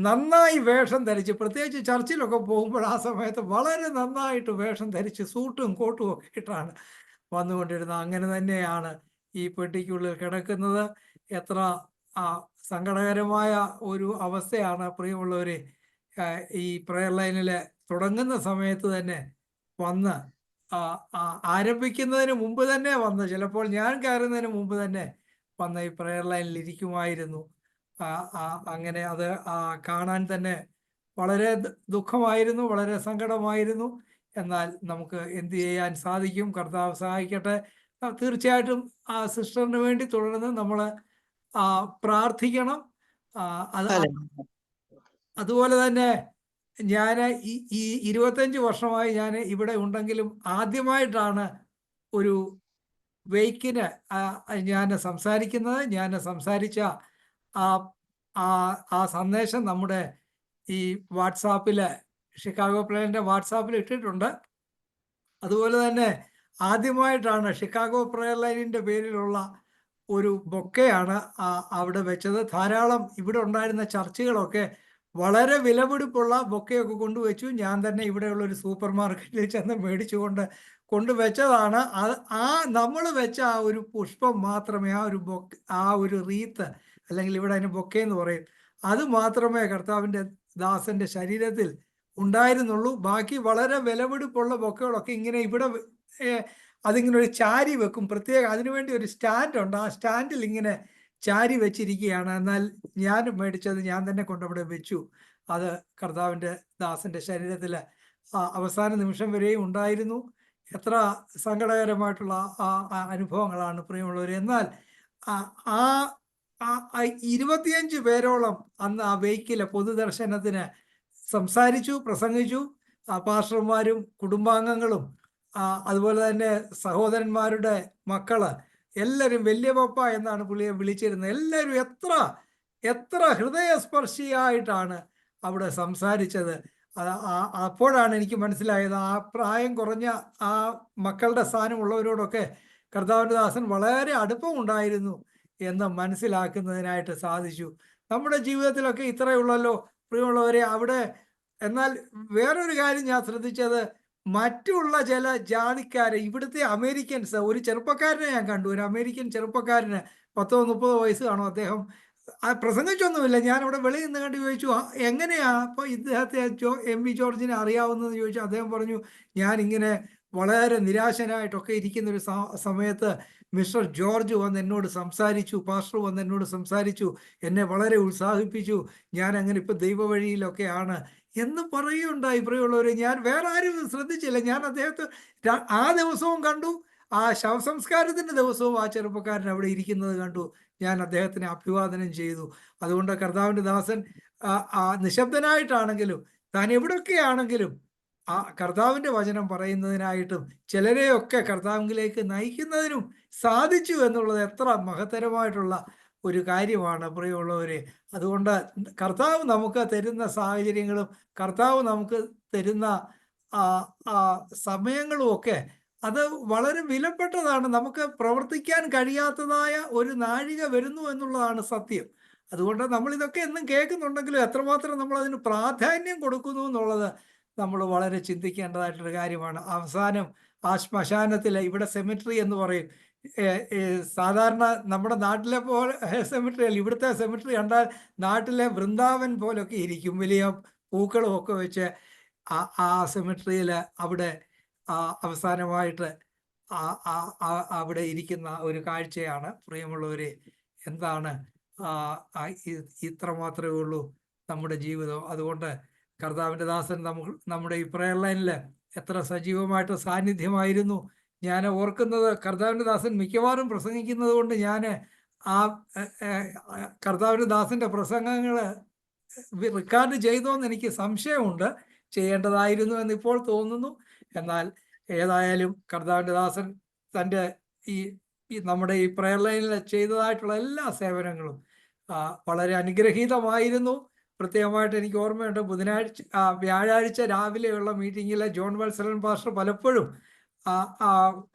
നന്നായി വേഷം ധരിച്ച്, പ്രത്യേകിച്ച് ചർച്ചിലൊക്കെ പോകുമ്പോൾ ആ സമയത്ത് വളരെ നന്നായിട്ട് വേഷം ധരിച്ച് സൂട്ടും കോട്ടും ഒക്കെ ഇട്ടാണ് വന്നുകൊണ്ടിരുന്നത്. അങ്ങനെ തന്നെയാണ് ഈ പെട്ടിക്കുള്ളിൽ കിടക്കുന്നത്. എത്ര സങ്കടകരമായ ഒരു അവസ്ഥയാണ് പ്രിയമുള്ളവരെ. ഈ പ്രെയർ ലൈനിൽ തുടങ്ങുന്ന സമയത്ത് തന്നെ വന്ന് ആരംഭിക്കുന്നതിന് മുമ്പ് തന്നെ വന്ന്, ചിലപ്പോൾ ഞാൻ കയറുന്നതിന് മുമ്പ് തന്നെ വന്ന് ഈ പ്രെയർ ലൈനിൽ ഇരിക്കുമായിരുന്നു. അങ്ങനെ അത് കാണാൻ തന്നെ വളരെ ദുഃഖമായിരുന്നു, വളരെ സങ്കടമായിരുന്നു. എന്നാൽ നമുക്ക് എന്ത് ചെയ്യാൻ സാധിക്കും? കർത്താവ് സഹായിക്കട്ടെ. തീർച്ചയായിട്ടും ആ സിസ്റ്ററിന് വേണ്ടി തുടർന്ന് നമ്മൾ പ്രാർത്ഥിക്കണം. അതുപോലെ തന്നെ ഞാൻ ഈ 25 വർഷമായി ഞാൻ ഇവിടെ ഉണ്ടെങ്കിലും ആദ്യമായിട്ടാണ് ഒരു വെയ്ക്കിന് ഞാൻ സംസാരിക്കുന്നത്. ഞാൻ സംസാരിച്ച ആ സന്ദേശം നമ്മുടെ ഈ വാട്സാപ്പിൽ, ഷിക്കാഗോ പ്രെയറിൻ്റെ വാട്സാപ്പിൽ ഇട്ടിട്ടുണ്ട്. അതുപോലെ തന്നെ ആദ്യമായിട്ടാണ് ഷിക്കാഗോ പ്രെയർ ലൈനിൻ്റെ പേരിലുള്ള ഒരു ബൊക്കെയാണ് അവിടെ വെച്ചത്. ധാരാളം ഇവിടെ ഉണ്ടായിരുന്ന ചർച്ചുകളൊക്കെ വളരെ വിലപിടിപ്പുള്ള ബൊക്കെയൊക്കെ കൊണ്ടുവച്ചു. ഞാൻ തന്നെ ഇവിടെയുള്ള ഒരു സൂപ്പർ മാർക്കറ്റിൽ ചെന്ന് മേടിച്ചുകൊണ്ട് കൊണ്ടുവച്ചതാണ്. നമ്മൾ വെച്ച ആ ഒരു പുഷ്പം മാത്രമേ, ആ ഒരു റീത്ത്, അല്ലെങ്കിൽ ഇവിടെ അതിന് ബൊക്കെ എന്ന് പറയും, അത് മാത്രമേ കർത്താവിൻ്റെ ദാസന്റെ ശരീരത്തിൽ ഉണ്ടായിരുന്നുള്ളൂ. ബാക്കി വളരെ വിലപിടിപ്പുള്ള ബൊക്കകളൊക്കെ ഇങ്ങനെ ഇവിടെ അതിങ്ങനെ ഒരു ചാരി വെക്കും. പ്രത്യേകം അതിനുവേണ്ടി ഒരു സ്റ്റാൻഡ് ഉണ്ട്. ആ സ്റ്റാൻഡിൽ ഇങ്ങനെ ചാരി വെച്ചിരിക്കുകയാണ്. എന്നാൽ ഞാൻ മേടിച്ചത് ഞാൻ തന്നെ കൊണ്ടവിടെ വെച്ചു. അത് കർത്താവിൻ്റെ ദാസന്റെ ശരീരത്തിൽ അവസാന നിമിഷം വരെയും ഉണ്ടായിരുന്നു. എത്ര സങ്കടകരമായിട്ടുള്ള അനുഭവങ്ങളാണ് പ്രിയമുള്ളവർ. എന്നാൽ 25 പേരോളം അന്ന് ആ വെയ്ക്കിലെ പൊതുദർശനത്തിന് സംസാരിച്ചു, പ്രസംഗിച്ചു. പാസ്റ്റർമാരും കുടുംബാംഗങ്ങളും അതുപോലെ തന്നെ സഹോദരന്മാരുടെ മക്കള് എല്ലാവരും വലിയ പപ്പ എന്നാണ് പുള്ളിയെ വിളിച്ചിരുന്നത്. എല്ലാവരും എത്ര ഹൃദയസ്പർശിയായിട്ടാണ് അവിടെ സംസാരിച്ചത്. അപ്പോഴാണ് എനിക്ക് മനസ്സിലായത് ആ പ്രായം കുറഞ്ഞ ആ മക്കളുടെ സ്ഥാനമുള്ളവരോടൊക്കെ കർത്താവിൻ്റെ ദാസൻ വളരെ അടുപ്പമുണ്ടായിരുന്നു എന്ന് മനസ്സിലാക്കുന്നതിനായിട്ട് സാധിച്ചു. നമ്മുടെ ജീവിതത്തിലൊക്കെ ഇത്രയുള്ളല്ലോ പ്രിയമുള്ളവരെ അവിടെ. എന്നാൽ വേറൊരു കാര്യം ഞാൻ ശ്രദ്ധിച്ചത്, മറ്റുള്ള ചില ജാതിക്കാരെ, ഇവിടുത്തെ അമേരിക്കൻസ്, ഒരു ചെറുപ്പക്കാരനെ ഞാൻ കണ്ടു. ഒരു അമേരിക്കൻ ചെറുപ്പക്കാരന് 30 വയസ്സ് കാണും. അദ്ദേഹം പ്രസംഗിച്ചൊന്നുമില്ല. ഞാനിവിടെ വെളിയിൽ നിന്ന് കണ്ട് ചോദിച്ചു, എങ്ങനെയാ അപ്പോൾ ഇദ്ദേഹത്തെ MV ജോർജിനെ അറിയാവുന്നതെന്ന് ചോദിച്ചു. അദ്ദേഹം പറഞ്ഞു, ഞാനിങ്ങനെ വളരെ നിരാശനായിട്ടൊക്കെ ഇരിക്കുന്ന ഒരു സമയത്ത് മിസ്റ്റർ ജോർജ് വന്ന് എന്നോട് സംസാരിച്ചു, പാസ്റ്റർ വന്ന് എന്നോട് സംസാരിച്ചു, എന്നെ വളരെ ഉത്സാഹിപ്പിച്ചു, ഞാൻ അങ്ങനെ ഇപ്പോൾ ദൈവവഴിയിലൊക്കെയാണ് എന്ന് പറയുകയുണ്ടായി. പ്രിയമുള്ളവരെ, ഞാൻ വേറെ ആരും ശ്രദ്ധിച്ചില്ല. ഞാൻ അദ്ദേഹത്തെ ആ ദിവസവും കണ്ടു, ആ ശവസംസ്കാരത്തിൻ്റെ ദിവസവും ആ ചെറുപ്പക്കാരൻ അവിടെ ഇരിക്കുന്നത് കണ്ടു. ഞാൻ അദ്ദേഹത്തിനെ അഭിവാദനം ചെയ്തു. അതുകൊണ്ട് കർത്താവിൻ്റെ ദാസൻ നിശബ്ദനായിട്ടാണെങ്കിലും താൻ എവിടെയൊക്കെയാണെങ്കിലും ആ കർത്താവിൻ്റെ വചനം പറയുന്നതിനായിട്ടും ചിലരെയൊക്കെ കർത്താവിലേക്ക് നയിക്കുന്നതിനും സാധിച്ചു എന്നുള്ളത് എത്ര മഹത്തരമായിട്ടുള്ള ഒരു കാര്യമാണ് പ്രിയമുള്ളവരെ. അതുകൊണ്ട് കർത്താവ് നമുക്ക് തരുന്ന സാഹചര്യങ്ങളും കർത്താവ് നമുക്ക് തരുന്ന സമയങ്ങളും ഒക്കെ അത് വളരെ വിലപ്പെട്ടതാണ്. നമുക്ക് പ്രവർത്തിക്കാൻ കഴിയാത്തതായ ഒരു നാഴിക വരുന്നു എന്നുള്ളതാണ് സത്യം. അതുകൊണ്ട് നമ്മളിതൊക്കെ എന്നും കേൾക്കുന്നുണ്ടെങ്കിലും എത്രമാത്രം നമ്മൾ അതിന് പ്രാധാന്യം കൊടുക്കുന്നു എന്നുള്ളത് നമ്മൾ വളരെ ചിന്തിക്കേണ്ടതായിട്ടൊരു കാര്യമാണ്. അവസാനം ആ ശ്മശാനത്തിൽ, ഇവിടെ സെമിട്രി എന്ന് പറയും, സാധാരണ നമ്മുടെ നാട്ടിലെ പോലെ സെമിട്രി അല്ല, ഇവിടുത്തെ സെമിട്രി കണ്ടാൽ നാട്ടിലെ വൃന്ദാവൻ പോലൊക്കെ ഇരിക്കും, വലിയ പൂക്കളും ഒക്കെ വെച്ച്. ആ സെമിട്രിയിൽ അവിടെ അവസാനമായിട്ട് അവിടെ ഇരിക്കുന്ന ഒരു കാഴ്ചയാണ് പ്രിയമുള്ളവരെ. എന്താണ് ഇത്ര മാത്രമേ ഉള്ളൂ നമ്മുടെ ജീവിതം. അതുകൊണ്ട് കർത്താവിൻ്റെ ദാസൻ നമ്മുടെ ഈ പ്രെയർ ലൈനിൽ എത്ര സജീവമായിട്ട് സാന്നിധ്യമായിരുന്നു. ഞാൻ ഓർക്കുന്നത്, കർത്താവിൻ്റെ ദാസൻ മിക്കവാറും പ്രസംഗിക്കുന്നത് കൊണ്ട് ഞാൻ ആ കർത്താവിൻ്റെ ദാസൻ്റെ പ്രസംഗങ്ങൾ റെക്കോർഡ് ചെയ്തോന്ന് എനിക്ക് സംശയമുണ്ട്. ചെയ്യേണ്ടതായിരുന്നു എന്നിപ്പോൾ തോന്നുന്നു. എന്നാൽ ഏതായാലും കർത്താവിൻ്റെ ദാസൻ തൻ്റെ ഈ നമ്മുടെ ഈ പ്രെയർ ലൈനിൽ ചെയ്തതായിട്ടുള്ള എല്ലാ സേവനങ്ങളും വളരെ അനുഗ്രഹീതമായിരുന്നു. പ്രത്യേകമായിട്ട് എനിക്ക് ഓർമ്മയുണ്ട്, വ്യാഴാഴ്ച രാവിലെയുള്ള മീറ്റിങ്ങിൽ ജോൺ വത്സലൻ പാസ്റ്റർ പലപ്പോഴും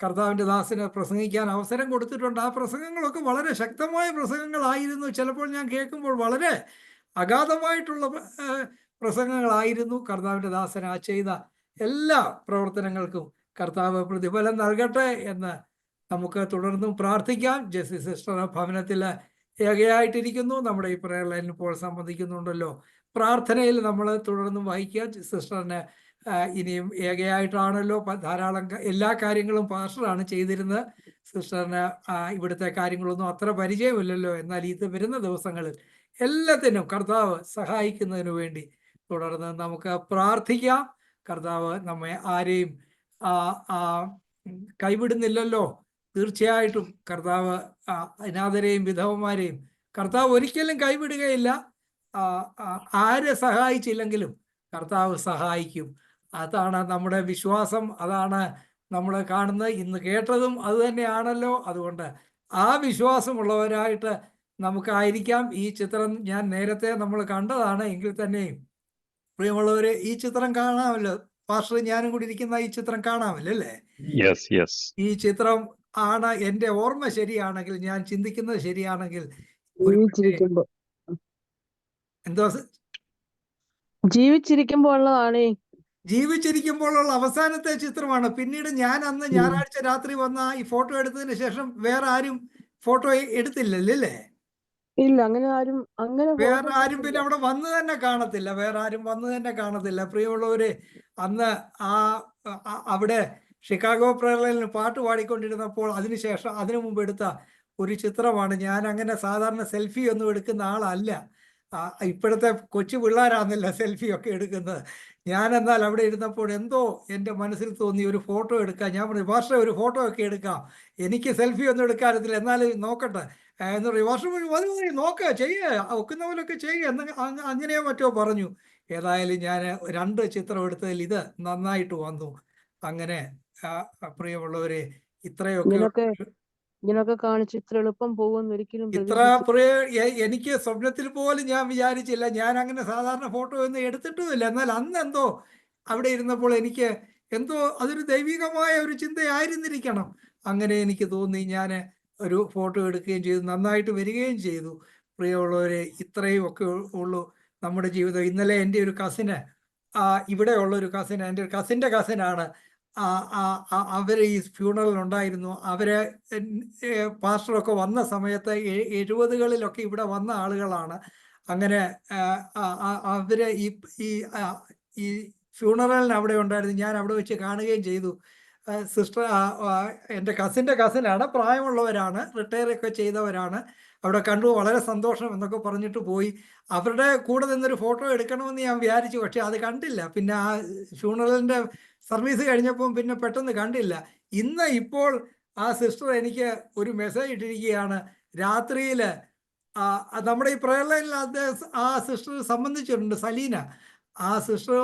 കർത്താവിൻ്റെ ദാസന് പ്രസംഗിക്കാൻ അവസരം കൊടുത്തിട്ടുണ്ട്. ആ പ്രസംഗങ്ങളൊക്കെ വളരെ ശക്തമായ പ്രസംഗങ്ങളായിരുന്നു. ചിലപ്പോൾ ഞാൻ കേൾക്കുമ്പോൾ വളരെ അഗാധമായിട്ടുള്ള പ്രസംഗങ്ങളായിരുന്നു. കർത്താവിൻ്റെ ദാസൻ ചെയ്ത എല്ലാ പ്രവർത്തനങ്ങൾക്കും കർത്താവ് പ്രതിഫലം നൽകട്ടെ എന്ന് നമുക്ക് തുടർന്നും പ്രാർത്ഥിക്കാം. ജെസ്സി സിസ്റ്റർ ഭവനത്തിൽ ഏകയായിട്ടിരിക്കുന്നു. നമ്മുടെ ഈ പ്രയർ ലൈനിൽ ഇപ്പോൾ സംബന്ധിക്കുന്നുണ്ടല്ലോ. പ്രാർത്ഥനയിൽ നമ്മൾ തുടർന്നും വഹിക്കുക. സിസ്റ്ററിന് ഇനിയും ഏകയായിട്ടാണല്ലോ, ധാരാളം എല്ലാ കാര്യങ്ങളും പാസ്റ്ററാണ് ചെയ്തിരുന്നത്. സിസ്റ്ററിന് ഇവിടുത്തെ കാര്യങ്ങളൊന്നും അത്ര പരിചയമില്ലല്ലോ. എന്നാൽ ഇത് വരുന്ന ദിവസങ്ങളിൽ എല്ലാത്തിനും കർത്താവ് സഹായിക്കുന്നതിന് വേണ്ടി തുടർന്ന് നമുക്ക് പ്രാർത്ഥിക്കാം. കർത്താവ് നമ്മെ ആരെയും കൈവിടുന്നില്ലല്ലോ. തീർച്ചയായിട്ടും കർത്താവ് അനാഥരെയും വിധവന്മാരെയും കർത്താവ് ഒരിക്കലും കൈവിടുകയില്ല. ആരെ സഹായിച്ചില്ലെങ്കിലും കർത്താവ് സഹായിക്കും. അതാണ് നമ്മുടെ വിശ്വാസം. അതാണ് നമ്മൾ കാണുന്നത്. ഇന്ന് കേട്ടതും അത് തന്നെയാണല്ലോ. അതുകൊണ്ട് ആ വിശ്വാസമുള്ളവരായിട്ട് നമുക്കായിരിക്കാം. ഈ ചിത്രം ഞാൻ നേരത്തെ നമ്മൾ കണ്ടതാണ് എങ്കിൽ തന്നെയും പ്രിയമുള്ളവരെ, ഈ ചിത്രം കാണാമല്ലോ. പാസ്റ്റർ ഞാനും കൂടി ഇരിക്കുന്ന ഈ ചിത്രം കാണാമല്ലോ അല്ലേ? ഈ ചിത്രം ആണ്, എൻ്റെ ഓർമ്മ ശരിയാണെങ്കിൽ, ഞാൻ ചിന്തിക്കുന്നത് ശരിയാണെങ്കിൽ, എന്തോ ജീവിച്ചിരിക്കുമ്പോഴുള്ള അവസാനത്തെ ചിത്രമാണ്. പിന്നീട് ഞാൻ അന്ന് ഞായറാഴ്ച രാത്രി വന്ന ഈ ഫോട്ടോ എടുത്തതിന് ശേഷം വേറെ ആരും ഫോട്ടോ എടുത്തില്ലല്ലേ? ഇല്ല, വേറെ ആരും പിന്നെ അവിടെ വന്നു തന്നെ കാണത്തില്ല. വേറെ ആരും വന്നു തന്നെ കാണത്തില്ല. പ്രിയമുള്ളവരെ, അന്ന് അവിടെ ഷിക്കാഗോ പ്രയറിൽ പാട്ട് പാടിക്കൊണ്ടിരുന്നപ്പോൾ അതിനുശേഷം അതിനു മുമ്പ് എടുത്ത ഒരു ചിത്രമാണ്. ഞാൻ അങ്ങനെ സാധാരണ സെൽഫി ഒന്നും എടുക്കുന്ന ആളല്ല. ഇപ്പോഴത്തെ കൊച്ചു പിള്ളേരാണെന്നല്ല സെൽഫി ഒക്കെ എടുക്കുന്നത്. ഞാൻ എന്നാൽ അവിടെ ഇരുന്നപ്പോൾ എന്തോ എൻ്റെ മനസ്സിൽ തോന്നി ഒരു ഫോട്ടോ എടുക്കാം. ഞാൻ പറഞ്ഞു, പാസ്റ്റർ ഒരു ഫോട്ടോ ഒക്കെ എടുക്കാം, എനിക്ക് സെൽഫി ഒന്നും എടുക്കാറില്ല, എന്നാലും നോക്കട്ടെ എന്ന് പറയും. പാസ്റ്റർ നോക്കുക, ചെയ്യുക, ഒക്കുന്നവരൊക്കെ ചെയ്യുക എന്ന് അങ്ങനെയോ മറ്റോ പറഞ്ഞു. ഏതായാലും ഞാൻ 2 ചിത്രം എടുത്തതിൽ ഇത് നന്നായിട്ട് വന്നു. അങ്ങനെ പ്രിയമുള്ളവരെ, ഇങ്ങനൊക്കെ കാണിച്ച് ഇത്ര എളുപ്പം പോകുമെന്ന് ഒരിക്കലും എനിക്ക് സ്വപ്നത്തിൽ പോലും ഞാൻ വിചാരിച്ചില്ല. ഞാൻ അങ്ങനെ സാധാരണ ഫോട്ടോ ഒന്നും എടുത്തിട്ടുമില്ല. എന്നാൽ അന്ന് എന്തോ അവിടെ ഇരുന്നപ്പോൾ എനിക്ക് എന്തോ അതൊരു ദൈവികമായ ഒരു ചിന്തയായിരുന്നിരിക്കണം. അങ്ങനെ എനിക്ക് തോന്നി. ഞാൻ ഒരു ഫോട്ടോ എടുക്കുകയും ചെയ്തു, നന്നായിട്ട് വരികയും ചെയ്തു. പ്രിയമുള്ളവരെ, ഇത്രയും ഒക്കെ ഉള്ളൂ നമ്മുടെ ജീവിതം. ഇന്നലെ എൻ്റെ ഒരു കസിന്, ഇവിടെയുള്ള ഒരു കസിന്, എൻ്റെ ഒരു കസിൻ്റെ കസിനാണ്, അവർ ഈ ഫ്യൂണറൽ ഉണ്ടായിരുന്നു. അവര് പാസ്റ്ററൊക്കെ വന്ന സമയത്ത് 70കളിലൊക്കെ ഇവിടെ വന്ന ആളുകളാണ്. അങ്ങനെ അവര് ഈ ഫ്യൂണറലിന് അവിടെ ഉണ്ടായിരുന്നു. ഞാൻ അവിടെ വെച്ച് കാണുകയും ചെയ്തു. സിസ്റ്റർ എൻ്റെ കസിൻ്റെ കസിനാണ്, പ്രായമുള്ളവരാണ്, റിട്ടയർ ഒക്കെ ചെയ്തവരാണ്. അവിടെ കണ്ടു, വളരെ സന്തോഷം എന്നൊക്കെ പറഞ്ഞിട്ട് പോയി. അവരുടെ കൂടെ നിന്നൊരു ഫോട്ടോ എടുക്കണമെന്ന് ഞാൻ വിചാരിച്ചു, പക്ഷെ അത് കണ്ടില്ല. പിന്നെ ആ ഫ്യൂണറലിൻ്റെ സർവീസ് കഴിഞ്ഞപ്പോൾ പിന്നെ പെട്ടെന്ന് കണ്ടില്ല. ഇപ്പോൾ ആ സിസ്റ്റർ എനിക്ക് ഒരു മെസ്സേജ് ഇട്ടിരിക്കുകയാണ്. രാത്രിയിൽ നമ്മുടെ ഈ പ്രയർ ലൈനിൽ ആ സിസ്റ്റർ സംബന്ധിച്ചിട്ടുണ്ട്, സലീന. ആ സിസ്റ്റർ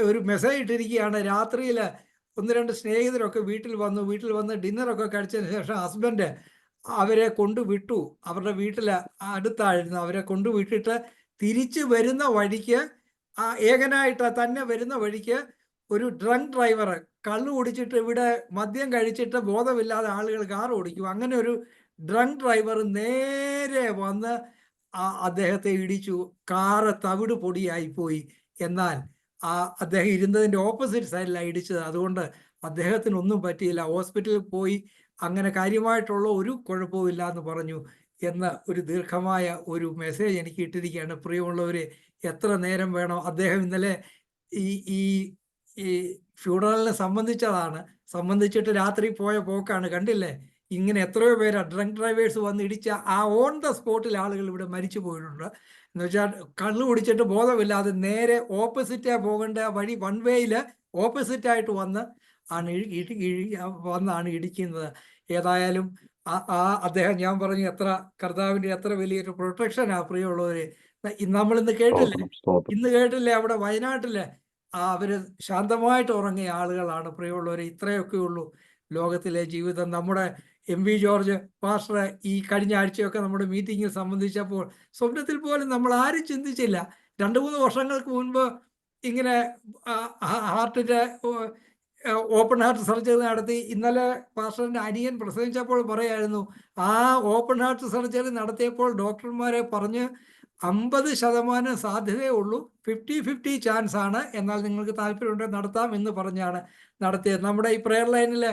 ഒരു മെസ്സേജ് ഇട്ടിരിക്കുകയാണ്. രാത്രിയിൽ 1-2 സ്നേഹിതരൊക്കെ വീട്ടിൽ വന്ന് ഡിന്നറൊക്കെ കഴിച്ചതിന് ശേഷം ഹസ്ബൻഡ് അവരെ കൊണ്ടുവിട്ടു. അവരുടെ വീട്ടിൽ അടുത്തായിരുന്നു. അവരെ കൊണ്ടുവിട്ടിട്ട് തിരിച്ചു വരുന്ന വഴിക്ക്, ഏകനായിട്ട് തന്നെ വരുന്ന വഴിക്ക്, ഒരു ഡ്രങ്ക് ഡ്രൈവർ കള്ളു കുടിച്ചിട്ട്, ഇവിടെ മദ്യം കഴിച്ചിട്ട് ബോധമില്ലാതെ ആളുകൾ കാർ ഓടിക്കും. അങ്ങനെ ഒരു ഡ്രങ്ക് ഡ്രൈവർ നേരെ വന്ന് അദ്ദേഹത്തെ ഇടിച്ചു. കാറ് തവിട് പൊടിയായിപ്പോയി. എന്നാൽ അദ്ദേഹം ഇരുന്നതിൻ്റെ ഓപ്പോസിറ്റ് സൈഡിലാണ് ഇടിച്ചത്. അതുകൊണ്ട് അദ്ദേഹത്തിനൊന്നും പറ്റിയില്ല. ഹോസ്പിറ്റലിൽ പോയി. അങ്ങനെ കാര്യമായിട്ടുള്ള ഒരു കുഴപ്പമില്ല എന്ന് പറഞ്ഞു എന്ന ഒരു ദീർഘമായ ഒരു മെസ്സേജ് എനിക്ക് ഇട്ടിരിക്കുകയാണ്. പ്രിയമുള്ളവരെ, എത്ര നേരം വേണം? അദ്ദേഹം ഇന്നലെ ഈ ഫ്യൂണറലിനെ സംബന്ധിച്ചിട്ട് രാത്രി പോയ പോക്കാണ്. കണ്ടില്ലേ? ഇങ്ങനെ എത്രയോ പേര് ഡ്രങ്ക് ഡ്രൈവേഴ്സ് വന്ന് ഇടിച്ച ഓൺ ദ സ്പോട്ടിൽ ആളുകൾ ഇവിടെ മരിച്ചു പോയിട്ടുണ്ട്. എന്ന് വെച്ചാൽ കള്ളു കുടിച്ചിട്ട് ബോധമില്ലാതെ നേരെ ഓപ്പോസിറ്റായി പോകേണ്ട വഴി, വൺ വേയിൽ ഓപ്പോസിറ്റായിട്ട് വന്നാണ് ഇടിക്കുന്നത്. ഏതായാലും അദ്ദേഹം, ഞാൻ പറഞ്ഞു, കർത്താവിൻ്റെ എത്ര വലിയൊരു പ്രൊട്ടക്ഷനാ പ്രിയമുള്ളവര്. നമ്മളിന്ന് കേട്ടില്ലേ അവിടെ വയനാട്ടില് അവര് ശാന്തമായിട്ട് ഉറങ്ങിയ ആളുകളാണ് പ്രിയമുള്ളവര്. ഇത്രയൊക്കെ ഉള്ളൂ ലോകത്തിലെ ജീവിതം. നമ്മുടെ MV ജോർജ് പാസ്റ്റർ ഈ കഴിഞ്ഞ ആഴ്ചയൊക്കെ നമ്മുടെ മീറ്റിംഗ് സംബന്ധിച്ചപ്പോൾ സ്വപ്നത്തിൽ പോലും നമ്മൾ ആരും ചിന്തിച്ചില്ല. 2-3 വർഷങ്ങൾക്ക് മുൻപ് ഇങ്ങനെ ഹാർട്ടിൻ്റെ ഓപ്പൺ ഹാർട്ട് സർജറി നടത്തി. ഇന്നലെ പാസ്റ്ററിൻ്റെ അനിയൻ പ്രസംഗിച്ചപ്പോൾ പറയായിരുന്നു, ആ ഓപ്പൺ ഹാർട്ട് സർജറി നടത്തിയപ്പോൾ ഡോക്ടർമാരെ പറഞ്ഞ് 50% സാധ്യതയേ ഉള്ളൂ, 50-50 ചാൻസ് ആണ്, എന്നാൽ നിങ്ങൾക്ക് താല്പര്യമുണ്ടെങ്കിൽ നടത്താം എന്ന് പറഞ്ഞാണ് നടത്തിയത്. നമ്മുടെ ഈ പ്രെയർ ലൈനിൽ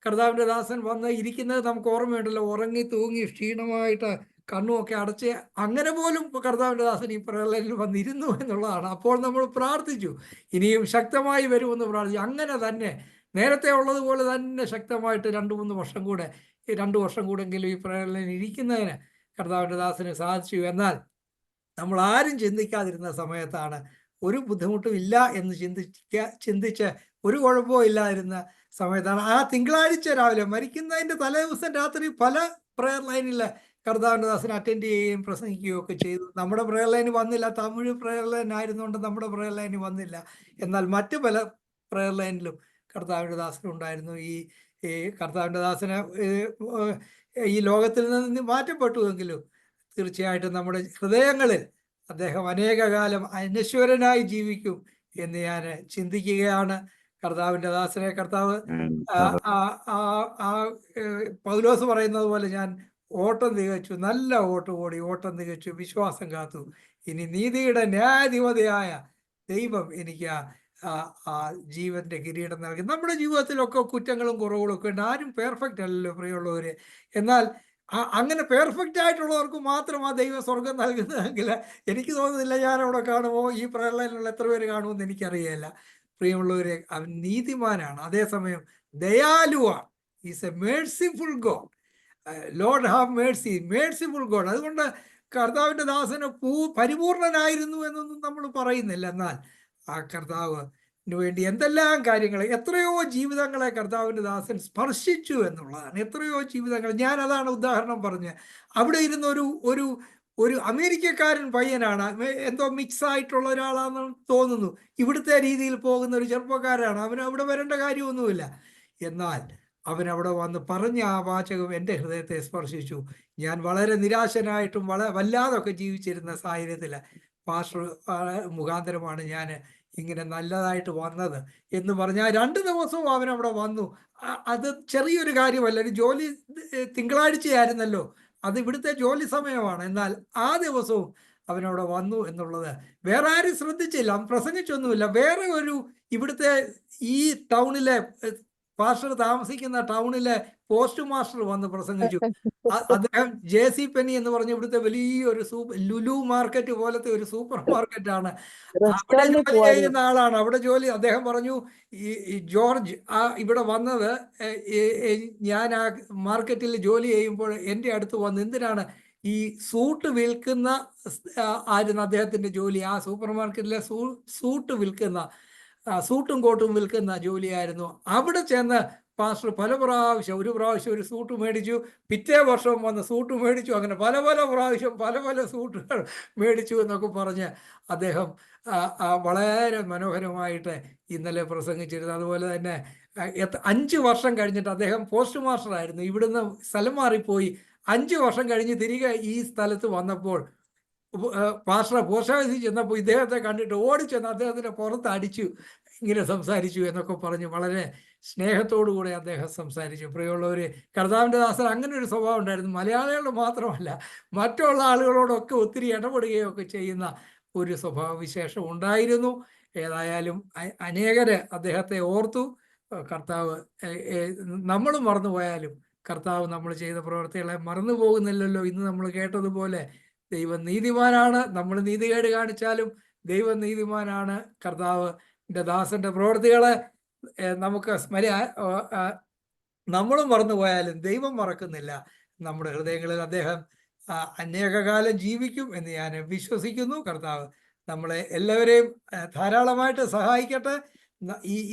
കർത്താവിൻ്റെ ദാസൻ വന്ന് ഇരിക്കുന്നത് നമുക്ക് ഓർമ്മയുണ്ടല്ലോ. ഉറങ്ങി തൂങ്ങി ക്ഷീണമായിട്ട് കണ്ണുമൊക്കെ അടച്ച് അങ്ങനെ പോലും കർത്താവിൻ്റെ ദാസൻ ഈ പ്രെയർ ലൈനിൽ വന്നിരുന്നു എന്നുള്ളതാണ്. അപ്പോൾ നമ്മൾ പ്രാർത്ഥിച്ചു, ഇനിയും ശക്തമായി വരുമെന്ന് പ്രാർത്ഥിച്ചു. അങ്ങനെ തന്നെ നേരത്തെ ഉള്ളതുപോലെ തന്നെ ശക്തമായിട്ട് 2-3 വർഷം കൂടെ, 2 വർഷം കൂടെങ്കിലും ഈ പ്രെയർ ലൈനിൽ ഇരിക്കുന്നതിന് കർത്താവിൻ്റെ ദാസന് സാധിച്ചു. എന്നാൽ നമ്മൾ ആരും ചിന്തിക്കാതിരുന്ന സമയത്താണ്, ഒരു ബുദ്ധിമുട്ടും ഇല്ല എന്ന് ചിന്തിച്ച് ഒരു കുഴപ്പവും ഇല്ലാതിരുന്ന സമയത്താണ് ആ തിങ്കളാഴ്ച രാവിലെ മരിക്കുന്നതിൻ്റെ തലേ ദിവസം രാത്രി പല പ്രെയർ ലൈനിൽ കർത്താവിൻ്റെ ദാസൻ അറ്റൻഡ് ചെയ്യുകയും പ്രസംഗിക്കുകയും ഒക്കെ ചെയ്തു. നമ്മുടെ പ്രെയർ ലൈന് വന്നില്ല, തമിഴ് പ്രെയർ ലൈൻ ആയിരുന്നുകൊണ്ട് നമ്മുടെ പ്രെയർ ലൈന് വന്നില്ല. എന്നാൽ മറ്റു പല പ്രെയർ ലൈനിലും കർത്താവിൻ്റെ ദാസൻ ഉണ്ടായിരുന്നു. ഈ കർത്താവിൻ്റെ ദാസന് ഈ ലോകത്തിൽ നിന്ന് മാറ്റപ്പെട്ടുവെങ്കിലും തീർച്ചയായിട്ടും നമ്മുടെ ഹൃദയങ്ങളിൽ അദ്ദേഹം അനേക കാലം അനശ്വരനായി ജീവിക്കും എന്ന് ഞാൻ ചിന്തിക്കുകയാണ്. കർത്താവിൻ്റെ ദാസനെ കർത്താവ് പൗലോസ് പറയുന്നത് പോലെ, ഞാൻ ഓട്ടം തികച്ചു, നല്ല ഓട്ടം ഓടി, ഓട്ടം തികച്ചു, വിശ്വാസം കാത്തു, ഇനി നീതിയുടെ ന്യായാധിപതിയായ ദൈവം എനിക്ക് ആ ജീവന്റെ കിരീടം നൽകി. നമ്മുടെ ജീവിതത്തിലൊക്കെ കുറ്റങ്ങളും കുറവുകളും ഒക്കെ ഉണ്ട്. ആരും പെർഫെക്റ്റ് അല്ലല്ലോ പ്രിയമുള്ളവര്. എന്നാൽ അങ്ങനെ പെർഫെക്റ്റ് ആയിട്ടുള്ളവർക്ക് മാത്രം ആ ദൈവം സ്വർഗം നൽകുന്നതെങ്കിൽ എനിക്ക് തോന്നുന്നില്ല ഞാൻ അവിടെ കാണുമോ, ഈ പ്രെയർ ലൈനിലുള്ള എത്ര പേര് കാണുമെന്ന് എനിക്കറിയില്ല. പ്രിയമുള്ളവരെ, അവൻ നീതിമാനാണ്, അതേസമയം ദയാലുവാണ്. Is a merciful God. Lord have mercy, merciful God. അതുകൊണ്ട് കർത്താവിൻ്റെ ദാസന് പരിപൂർണനായിരുന്നു എന്നൊന്നും നമ്മൾ പറയുന്നില്ല. എന്നാൽ ആ കർത്താവിന് വേണ്ടി എന്തെല്ലാം കാര്യങ്ങൾ, എത്രയോ ജീവിതങ്ങളെ കർത്താവിൻ്റെ ദാസൻ സ്പർശിച്ചു എന്നുള്ളതാണ്. എത്രയോ ജീവിതങ്ങൾ. ഞാൻ അതാണ് ഉദാഹരണം പറഞ്ഞ്, അവിടെ ഇരുന്ന ഒരു അമേരിക്കക്കാരൻ പയ്യനാണ്, എന്തോ മിക്സ് ആയിട്ടുള്ള ഒരാളാണെന്ന് തോന്നുന്നു. ഇവിടുത്തെ രീതിയിൽ പോകുന്ന ഒരു ചെറുപ്പക്കാരാണ്. അവന് അവിടെ വരേണ്ട കാര്യമൊന്നുമില്ല. എന്നാൽ അവനവിടെ വന്ന് പറഞ്ഞ ആ വാചകം എൻ്റെ ഹൃദയത്തെ സ്പർശിച്ചു. ഞാൻ വളരെ നിരാശനായിട്ടും വല്ലാതൊക്കെ ജീവിച്ചിരുന്ന സാഹചര്യത്തിൽ പാസ്റ്റർ മുഖാന്തരമാണ് ഞാൻ ഇങ്ങനെ നല്ലതായിട്ട് വന്നത് എന്ന് പറഞ്ഞാൽ 2 ദിവസവും അവനവിടെ വന്നു. അത് ചെറിയൊരു കാര്യമല്ല. ഒരു ജോലി തിങ്കളാഴ്ചയായിരുന്നല്ലോ, അത് ഇവിടുത്തെ ജോലി സമയമാണ്. എന്നാൽ ആ ദിവസവും അവനവിടെ വന്നു എന്നുള്ളത് വേറെ ആരും ശ്രദ്ധിച്ചില്ല. അവൻ പ്രസംഗിച്ചൊന്നുമില്ല. വേറെ ഇവിടുത്തെ ഈ ടൗണിലെ പാസ്റ്റർ താമസിക്കുന്ന ടൗണിലെ പോസ്റ്റ് മാസ്റ്റർ വന്ന് പ്രസംഗിച്ചു. അദ്ദേഹം JC പെന്നി എന്ന് പറഞ്ഞ ഇവിടുത്തെ വലിയൊരു ലുലു മാർക്കറ്റ് പോലത്തെ ഒരു സൂപ്പർ മാർക്കറ്റാണ്. അവിടെ ജോലി ചെയ്യുന്ന ആളാണ്. അവിടെ അദ്ദേഹം പറഞ്ഞു, ഈ ജോർജ് ഇവിടെ വന്നത്, ഞാൻ ആ മാർക്കറ്റിൽ ജോലി ചെയ്യുമ്പോൾ എൻ്റെ അടുത്ത് വന്ന്, എന്തിനാണ് ഈ സൂട്ട് വിൽക്കുന്ന ആയിരുന്നു അദ്ദേഹത്തിൻ്റെ ജോലി. ആ സൂപ്പർ മാർക്കറ്റിലെ സൂട്ട് വിൽക്കുന്ന, സൂട്ടും കോട്ടും വിൽക്കുന്ന ജോലിയായിരുന്നു. അവിടെ ചെന്ന് പാസ്റ്റർ പല പ്രാവശ്യം, ഒരു പ്രാവശ്യം ഒരു സൂട്ട് മേടിച്ചു, പിറ്റേ വർഷവും വന്ന് സൂട്ട് മേടിച്ചു, അങ്ങനെ പല പ്രാവശ്യം പല സൂട്ടുകൾ മേടിച്ചു എന്നൊക്കെ പറഞ്ഞ് അദ്ദേഹം വളരെ മനോഹരമായിട്ട് ഇന്നലെ പ്രസംഗിച്ചിരുന്നു. അതുപോലെ തന്നെ 5 വർഷം കഴിഞ്ഞിട്ട് അദ്ദേഹം പോസ്റ്റ് മാസ്റ്റർ ആയിരുന്നു. ഇവിടുന്ന് സ്ഥലം മാറിപ്പോയി 5 വർഷം കഴിഞ്ഞ് തിരികെ ഈ സ്ഥലത്ത് വന്നപ്പോൾ പാസ്റ്റർ പോസ്റ്റ് ഓഫീസിൽ ചെന്നപ്പോൾ ഇദ്ദേഹത്തെ കണ്ടിട്ട് ഓടിച്ചെന്ന് അദ്ദേഹത്തിൻ്റെ പുറത്ത് അടിച്ചു, ഇങ്ങനെ സംസാരിച്ചു എന്നൊക്കെ പറഞ്ഞ് വളരെ സ്നേഹത്തോടു കൂടെ അദ്ദേഹം സംസാരിച്ചു. പ്രിയമുള്ളവർ, കർത്താവിൻ്റെ ദാസൻ അങ്ങനെ ഒരു സ്വഭാവം ഉണ്ടായിരുന്നു. മലയാളികളോട് മാത്രമല്ല, മറ്റുള്ള ആളുകളോടൊക്കെ ഒത്തിരി ഇടപെടുകയൊക്കെ ചെയ്യുന്ന ഒരു സ്വഭാവവിശേഷം ഉണ്ടായിരുന്നു. ഏതായാലും അനേകര് അദ്ദേഹത്തെ ഓർത്തു. കർത്താവ്, നമ്മൾ മറന്നുപോയാലും കർത്താവ് നമ്മൾ ചെയ്ത പ്രവൃത്തികളെ മറന്നു പോകുന്നില്ലല്ലോ. ഇന്ന് നമ്മൾ കേട്ടതുപോലെ ദൈവം നീതിമാനാണ്. നമ്മൾ നീതികേട് കാണിച്ചാലും ദൈവം നീതിമാനാണ്. കർത്താവിൻ്റെ ദാസന്റെ പ്രവൃത്തികളെ നമുക്ക് നമ്മളും മറന്നുപോയാലും ദൈവം മറക്കുന്നില്ല. നമ്മുടെ ഹൃദയങ്ങളിൽ അദ്ദേഹം അനേകകാലം ജീവിക്കും എന്ന് ഞാൻ വിശ്വസിക്കുന്നു. കർത്താവ് നമ്മളെ എല്ലാവരെയും ധാരാളമായിട്ട് സഹായിക്കട്ടെ.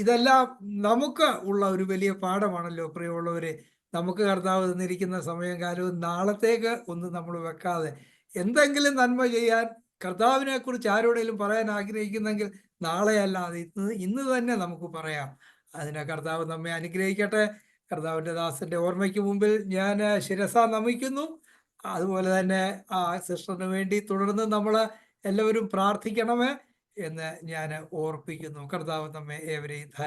ഇതെല്ലാം നമുക്ക് ഉള്ള ഒരു വലിയ പാഠമാണല്ലോ പ്രിയമുള്ളവരെ. നമുക്ക് കർത്താവ് തന്നിരിക്കുന്ന സമയം കാലവും നാളത്തേക്ക് ഒന്നും നമ്മൾ വെക്കാതെ എന്തെങ്കിലും നന്മ ചെയ്യാൻ കർത്താവിനെ കുറിച്ച് ആരോടെങ്കിലും പറയാൻ ആഗ്രഹിക്കുന്നെങ്കിൽ നാളെ അല്ലാതെ ഇന്ന് തന്നെ നമുക്ക് പറയാം. അതിനെ കർത്താവ് നമ്മെ അനുഗ്രഹിക്കട്ടെ. കർത്താവിൻ്റെ ദാസന്റെ ഓർമ്മയ്ക്ക് മുമ്പിൽ ഞാൻ ശിരസ നമിക്കുന്നു. അതുപോലെ തന്നെ ആ സിസ്റ്ററിന് വേണ്ടി തുടർന്ന് നമ്മൾ എല്ലാവരും പ്രാർത്ഥിക്കണമേ എന്ന് ഞാൻ ഓർപ്പിക്കുന്നു. കർത്താവ് നമ്മെ ഏവരെയും ധാരാളം